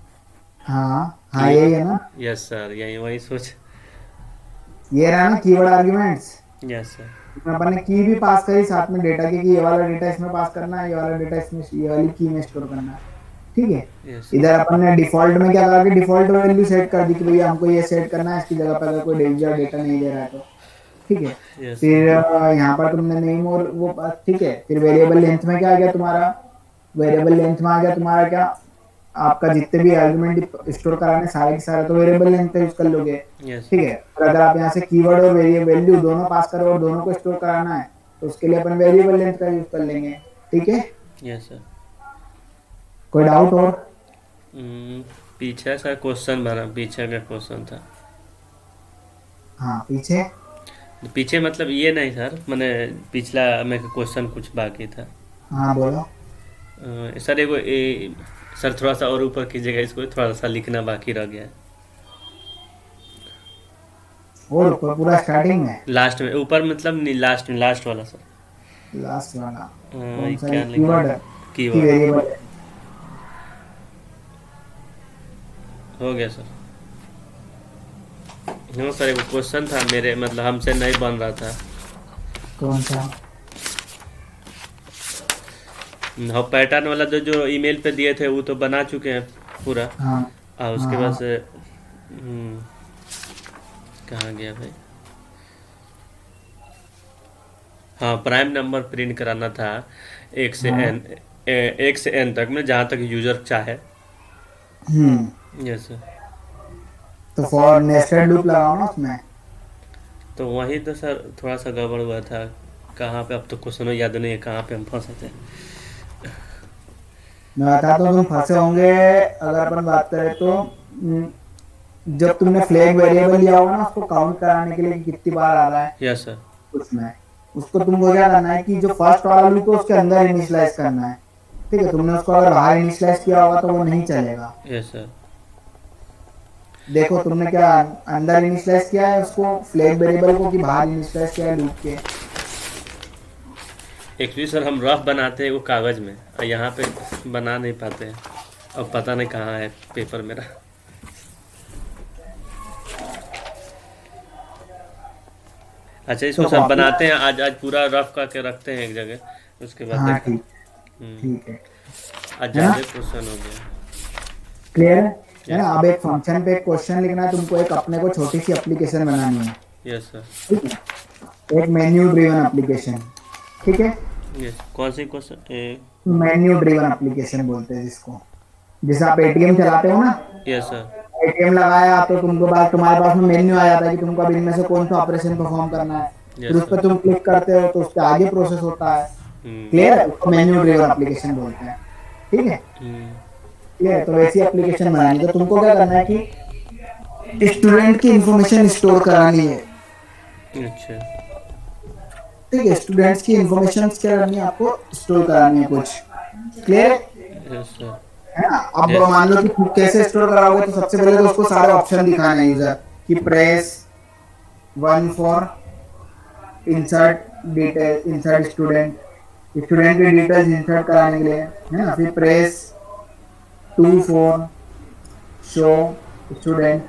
हाँ हाँ कि। यही है ना। यस सर, यही वही सोच। ये रहा ना कीवर्ड आर्गुमेंट्स। Yes sir. इसमें अपन ने की भी पास करी साथ में डेटा की, कि ये वाला डेटा इसमें पास करना है, ये वाला डेटा इसमें, ये वाली की में स्टोर करना है। ठीक है। यस इधर सर। अपन ने डिफॉल्ट में क्या करा कि डिफॉल्ट वैल्यू सेट कर दी कि भैया हमको ये सेट करना है, इसकी जगह पर अगर कोई डिजिटल डेटा नहीं दे रहा है तो। ठीक है। यस फिर सर। यहाँ पर तुमने नेम और वो ठीक है। फिर वेरिएबल लेंथ में क्या आ गया तुम्हारा, वेरिएबल लेंथ में आ गया तुम्हारा क्या, आपका जितने भी आर्गुमेंट स्टोर कराने सारे के सारे तो वेरिएबल लेंथ का यूज कर लोगे। यस ठीक है। और अगर आप यहाँ से कीवर्ड और वैल्यू दोनों पास करो और दोनों को स्टोर कराना है तो उसके लिए अपन वेरिएबल लेंथ का यूज कर लेंगे। ठीक है। Yes sir. कोई डाउट और? पीछे सर क्वेश्चन बना, पीछे का क्वेश्चन था। हाँ पीछे। पीछे मतलब ये नहीं सर, मैंने पिछला में क्वेश्चन कुछ बाकी था। हाँ बोलो। सर एगो सर थोड़ा सा और ऊपर कीजिएगा, इसको थोड़ा सा लिखना बाकी रह गया है। और ऊपर पूरा स्टार्टिंग में? लास्ट में, ऊपर मतलब नहीं, लास्ट में, लास्ट वाला सर। लास्ट वाला ये कौन सा है? क्या लिखा? कीवर्ड की कीवर्ड। वेरिएबल। हो गया सर। हाँ सर, एक क्वेश्चन था मेरे, मतलब हमसे नहीं बन रहा था। कौन सा? हाँ पैटर्न वाला जो जो ईमेल पे दिए थे वो तो बना चुके हैं पूरा। हाँ और हाँ उसके बाद हाँ से कहाँ गया भाई? हाँ प्राइम नंबर प्रिंट कराना था, एक से हाँ। एन, एक से एन तक में, जहाँ तक यूजर चाहे। Yes sir. तो फॉर नेस्टेड लूप लगाओ ना उसमें। तो वही तो सर थोड़ा सा गड़बड़ हुआ था। कहाँ पे, अब तो क्वेश्चन याद नहीं है कहाँ पे हम फंसे थे। मैं बताता हूँ तुम फंसे होंगे। अगर अपन बात करें तो जब तुमने फ्लैग वेरिएबल लिया होगा ना, उसको काउंट कराने के लिए कि कितनी बार आ रहा है यस सर। उसमें, उसको तुमको क्या करना है कि जो फर्स्ट वाला लूप है उसके अंदर इनिशियलाइज करना है। ठीक है। तुमने उसको अगर बाहर इनिशियलाइज किया होगा तो वो नहीं चलेगा। Yes sir. देखो तुमने क्या अंदर इनिशियलाइज किया है उसको, फ्लैग वेरिएबल को, कि बाहर इनिशियलाइज किया है लूप के? एक्चुअली सर हम रफ बनाते हैं वो कागज़ में, और यहाँ पे बना नहीं पाते हैं। अब पता नहीं कहाँ है पेपर मेरा। अच्छा इसको तो सर कॉपी। बनाते हैं, आज आज पूरा रफ करके रखते हैं एक जगह, उसके बाद हाँ देखते हैं। ठीक। हम्म, ठीक है। आज है ना? ज़्यादा क्वेश्चन हो गया। क्लियर है ना? यस अब एक फंक्शन पे एक क्वेश्चन लिखना है तुमको, एक अपने को छोटी सी एप्लीकेशन बनानी है। Yes sir. ठीक है। एक मेन्यू ड्रिवन एप्लीकेशन। ठीक है। यस कौन सी क्वेश्चन? मेन्यू ड्रिवन एप्लीकेशन बोलते हैं जिसको। जैसे आप एटीएम चलाते हो ना, यस सर। एटीएम लगाया तो तुमको पास, तुम्हारे पास में मेन्यू आ जाता है कि तुमको अब इनमें से कौन सा ऑपरेशन परफॉर्म करना है। फिर यस उस पर सर। तुम क्लिक करते हो तो उस पर आगे प्रोसेस होता है। क्लियर है? उसको मेन्यू ड्रिवन एप्लीकेशन बोलते हैं। ठीक है। क्लियर है? तो वैसी एप्लीकेशन बनानी है तो तुमको क्या करना है कि स्टूडेंट की इंफॉर्मेशन स्टोर करानी है। अच्छा। ठीक है। स्टूडेंट्स की इंफॉर्मेशन क्या करनी है आपको, स्टोर करानी है कुछ। क्लियर है? Yes sir. है ना? अब Yes. मान लो कि कैसे स्टोर कराओगे, तो सबसे पहले तो उसको सारे ऑप्शन दिखाना है यूजर कि press one for insert detail, insert student, student की डिटेल्स इंसर्ट कराने के लिए, है ना? फिर press two for show student,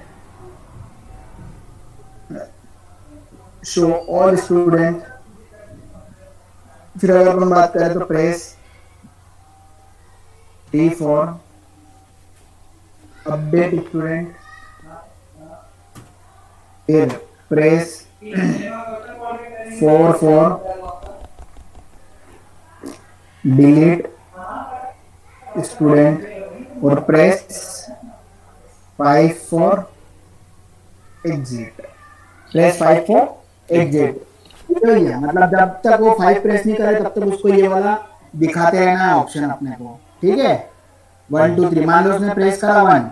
show all student. फिर अगर अपन बात करें तो press three for update student, फिर प्रेस फॉर डिलीट स्टूडेंट, और press 5 for exit. Press 5 for exit. ठीक है भैया, मतलब जब तक वो 5 प्रेस नहीं करे तब तक उसको ये वाला दिखाते रहना है ऑप्शन अपने को। ठीक है, 1 2 3, मान लो उसने प्रेस करा 1।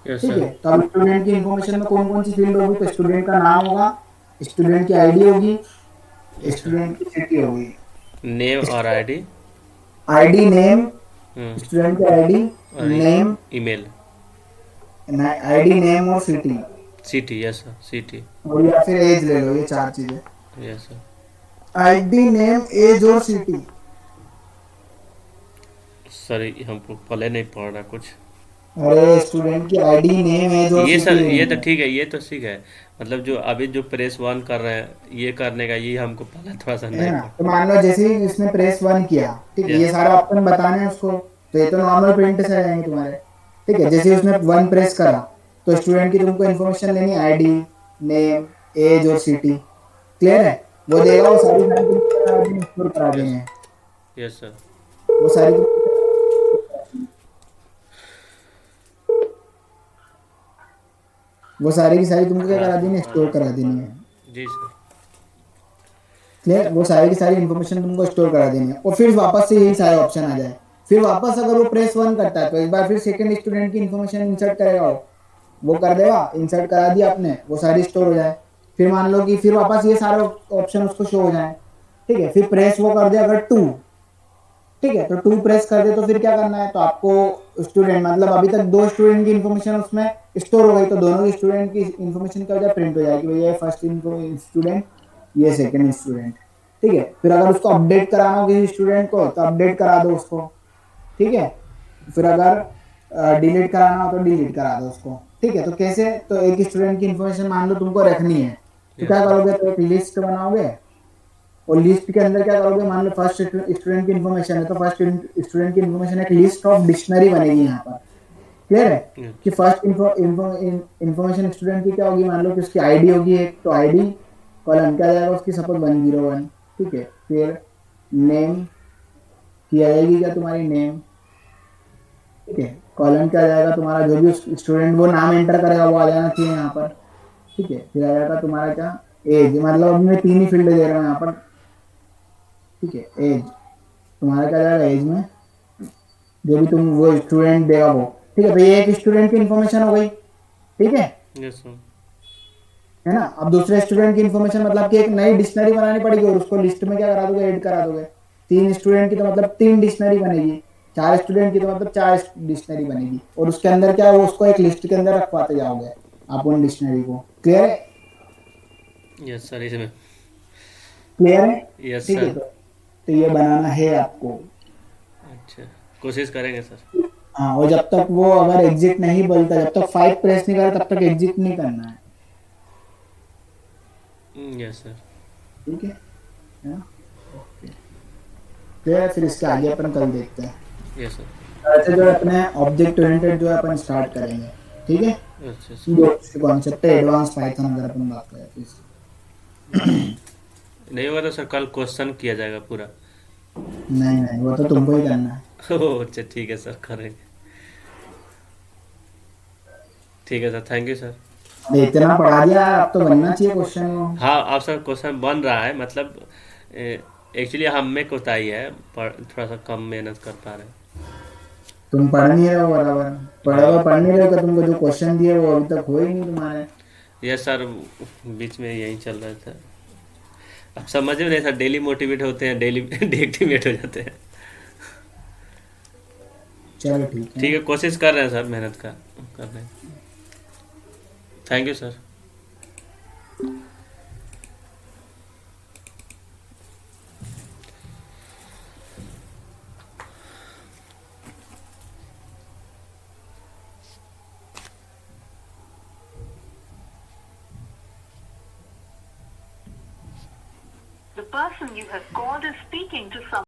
यस ठीक सर। है, तो अब स्टूडेंट की इन्फॉर्मेशन में कौन कौन सी फील्ड होगी, तो स्टूडेंट का नाम होगा, स्टूडेंट की आईडी होगी, अच्छा, स्टूडेंट की सिटी होगी, नेम और ID. ID name, hmm. Student की आईडी और नेम, ईमेल। आईडी नेम और city, city, yes sir, city. और या फिर एज ले लो, ये 4 चीजें। Yes sir. ID name age और सिटी। सर हमको पहले नहीं पढ़ रहा कुछ। अरे स्टूडेंट की आईडी नेम एज और ये सिटी सर, ये नहीं तो है। ठीक है, ये तो ठीक है। मतलब जो अभी जो प्रेस 1 कर रहे हैं, ये करने का ये हमको पहले थोड़ा सा है नहीं ना, पढ़। तो मान लो जैसे ही इसने प्रेस 1 किया, ठीक है, यस। ये सारा ऑप्शन बताने हैं उसको, तो ये तो नॉर्मल प्रिंट से आ जाएंगे तुम्हारे। ठीक है, जैसे ही उसने 1 प्रेस करा, तो स्टूडेंट की तुमको इन्फॉर्मेशन लेनी है, आईडी नेम एज और सिटी। क्लियर है, वो देगा, वो सारी तुमको स्टोर करा देनी यस। है, यस सर। वो सारी वो सारी की सारी तुमको क्या करा देनी है, स्टोर करा देनी है। जी सर। क्लियर, वो सारी की सारी इन्फॉर्मेशन तुमको स्टोर करा देनी है, और फिर वापस से यही सारे ऑप्शन आ जाए। फिर वापस अगर वो प्रेस 1 करता है तो एक बार फिर सेकंड स्टूडेंट की इन्फॉर्मेशन इंसर्ट करेगा, वो कर देगा, इंसर्ट करा दिया आपने, वो सारी स्टोर हो जाए। फिर मान लो कि फिर वापस ये सारे ऑप्शन उसको शो हो जाए। ठीक है, फिर प्रेस वो कर दे अगर 2। ठीक है, तो 2 प्रेस कर दे तो फिर क्या करना है, तो आपको स्टूडेंट, मतलब अभी तक 2 स्टूडेंट की इन्फॉर्मेशन उसमें स्टोर हो गई, तो दोनों की स्टूडेंट की इन्फॉर्मेशन क्या हो जाए, प्रिंट हो जाएगी, भैया ये फर्स्ट स्टूडेंट, ये सेकंड स्टूडेंट। ठीक है, फिर अगर उसको अपडेट कराना हो किसी स्टूडेंट को तो अपडेट करा दो उसको। ठीक है, फिर अगर डिलीट कराना हो तो डिलीट करा दो उसको। ठीक है, तो कैसे, तो एक स्टूडेंट की इन्फॉर्मेशन मान लो तुमको रखनी है, तो यस क्या सर। करोगे, तो एक लिस्ट बनाओगे, और लिस्ट के अंदर क्या करोगे, मान लो फर्स्ट स्टूडेंट की इन्फॉर्मेशन है, तो फर्स्ट स्टूडेंट की इन्फॉर्मेशन एक लिस्ट ऑफ डिक्शनरी बनेगी यहाँ पर। क्लियर है, कि फर्स्ट इन्फॉर्मेशन स्टूडेंट की क्या होगी, मान लो कि उसकी आईडी होगी एक, तो आईडी कॉलम क्या जाएगा उसकी, सपोज 101। ठीक है, फिर नेम की आ जाएगी क्या, तुम्हारी नेम। ठीक है, कॉलम क्या जाएगा तुम्हारा, जो भी स्टूडेंट वो नाम एंटर करेगा वो आ जाना चाहिए यहाँ पर। ठीक है, फिर आ जाएगा तुम्हारा क्या, एज, मतलब अब मैं 3 ही फील्ड दे रहा हूँ यहाँ पर। ठीक है, एज तुम्हारा क्या जाएगा, एज में जो भी तुम वो स्टूडेंट देगा वो। ठीक है, तो ये एक स्टूडेंट की इन्फॉर्मेशन हो गई। ठीक है यस सर। है ना, अब दूसरे स्टूडेंट की इन्फॉर्मेशन मतलब कि एक नई डिक्शनरी बनानी पड़ेगी, और उसको लिस्ट में क्या करा दोगे, ऐड करा दोगे। 3 स्टूडेंट की तो मतलब 3 डिक्शनरी बनेगी, 4 स्टूडेंट की तो मतलब 4 डिक्शनरी बनेगी, और उसके अंदर क्या, वो उसको एक लिस्ट के अंदर रखवाते जाओगे आप उन डिक्शनरी को। क्लियर है, यस सर, इसमें। क्लियर है। यस ठीक है, सर। तो ये बनाना है आपको। अच्छा, कोशिश करेंगे सर। हाँ, और जब तक वो अगर एग्जिट नहीं बोलता, जब तक 5 प्रेस नहीं करा तब तक एग्जिट नहीं करना है। Yes sir. ठीक है ना, ओके। क्लियर है, फिर इसके आगे अपन कल देखते हैं। Yes sir. ऐसे जो है अपने ऑब्जेक्ट ओरिएंटेड जो है अपन स्टार्ट करेंगे। ठीक है, अच्छा ये सर। कॉन्सेप्ट है एडवांस पाइथन, अगर अपन बात करें तो इसकी। नहीं होगा तो सर कल क्वेश्चन किया जाएगा पूरा। नहीं नहीं, वो तो तुमको ही करना है। ओह अच्छा, ठीक है सर, करेंगे। ठीक है सर, थैंक यू सर। अरे इतना पढ़ा दिया है, अब तो बनना चाहिए क्वेश्चन वो। हाँ, अब सर क्वेश्चन बन रहा है, मतलब एक्चुअली हम में कोताही है, पर थोड़ा सा कम मेहनत कर पा रहे हैं। तुम पढ़ नहीं रहे हो बराबर, पढ़ नहीं रहे हो, तो तुमको जो क्वेश्चन दिए वो अभी तक हो ही नहीं तुम्हारे। यस सर, बीच में यही चल रहा था। अब समझ में नहीं सर, डेली मोटिवेट होते हैं, डेली डीएक्टिवेट हो जाते हैं। चलो ठीक है। ठीक है, कोशिश कर रहे हैं सर, मेहनत का कर रहे हैं। Thank you sir. The person you have called is speaking to someone.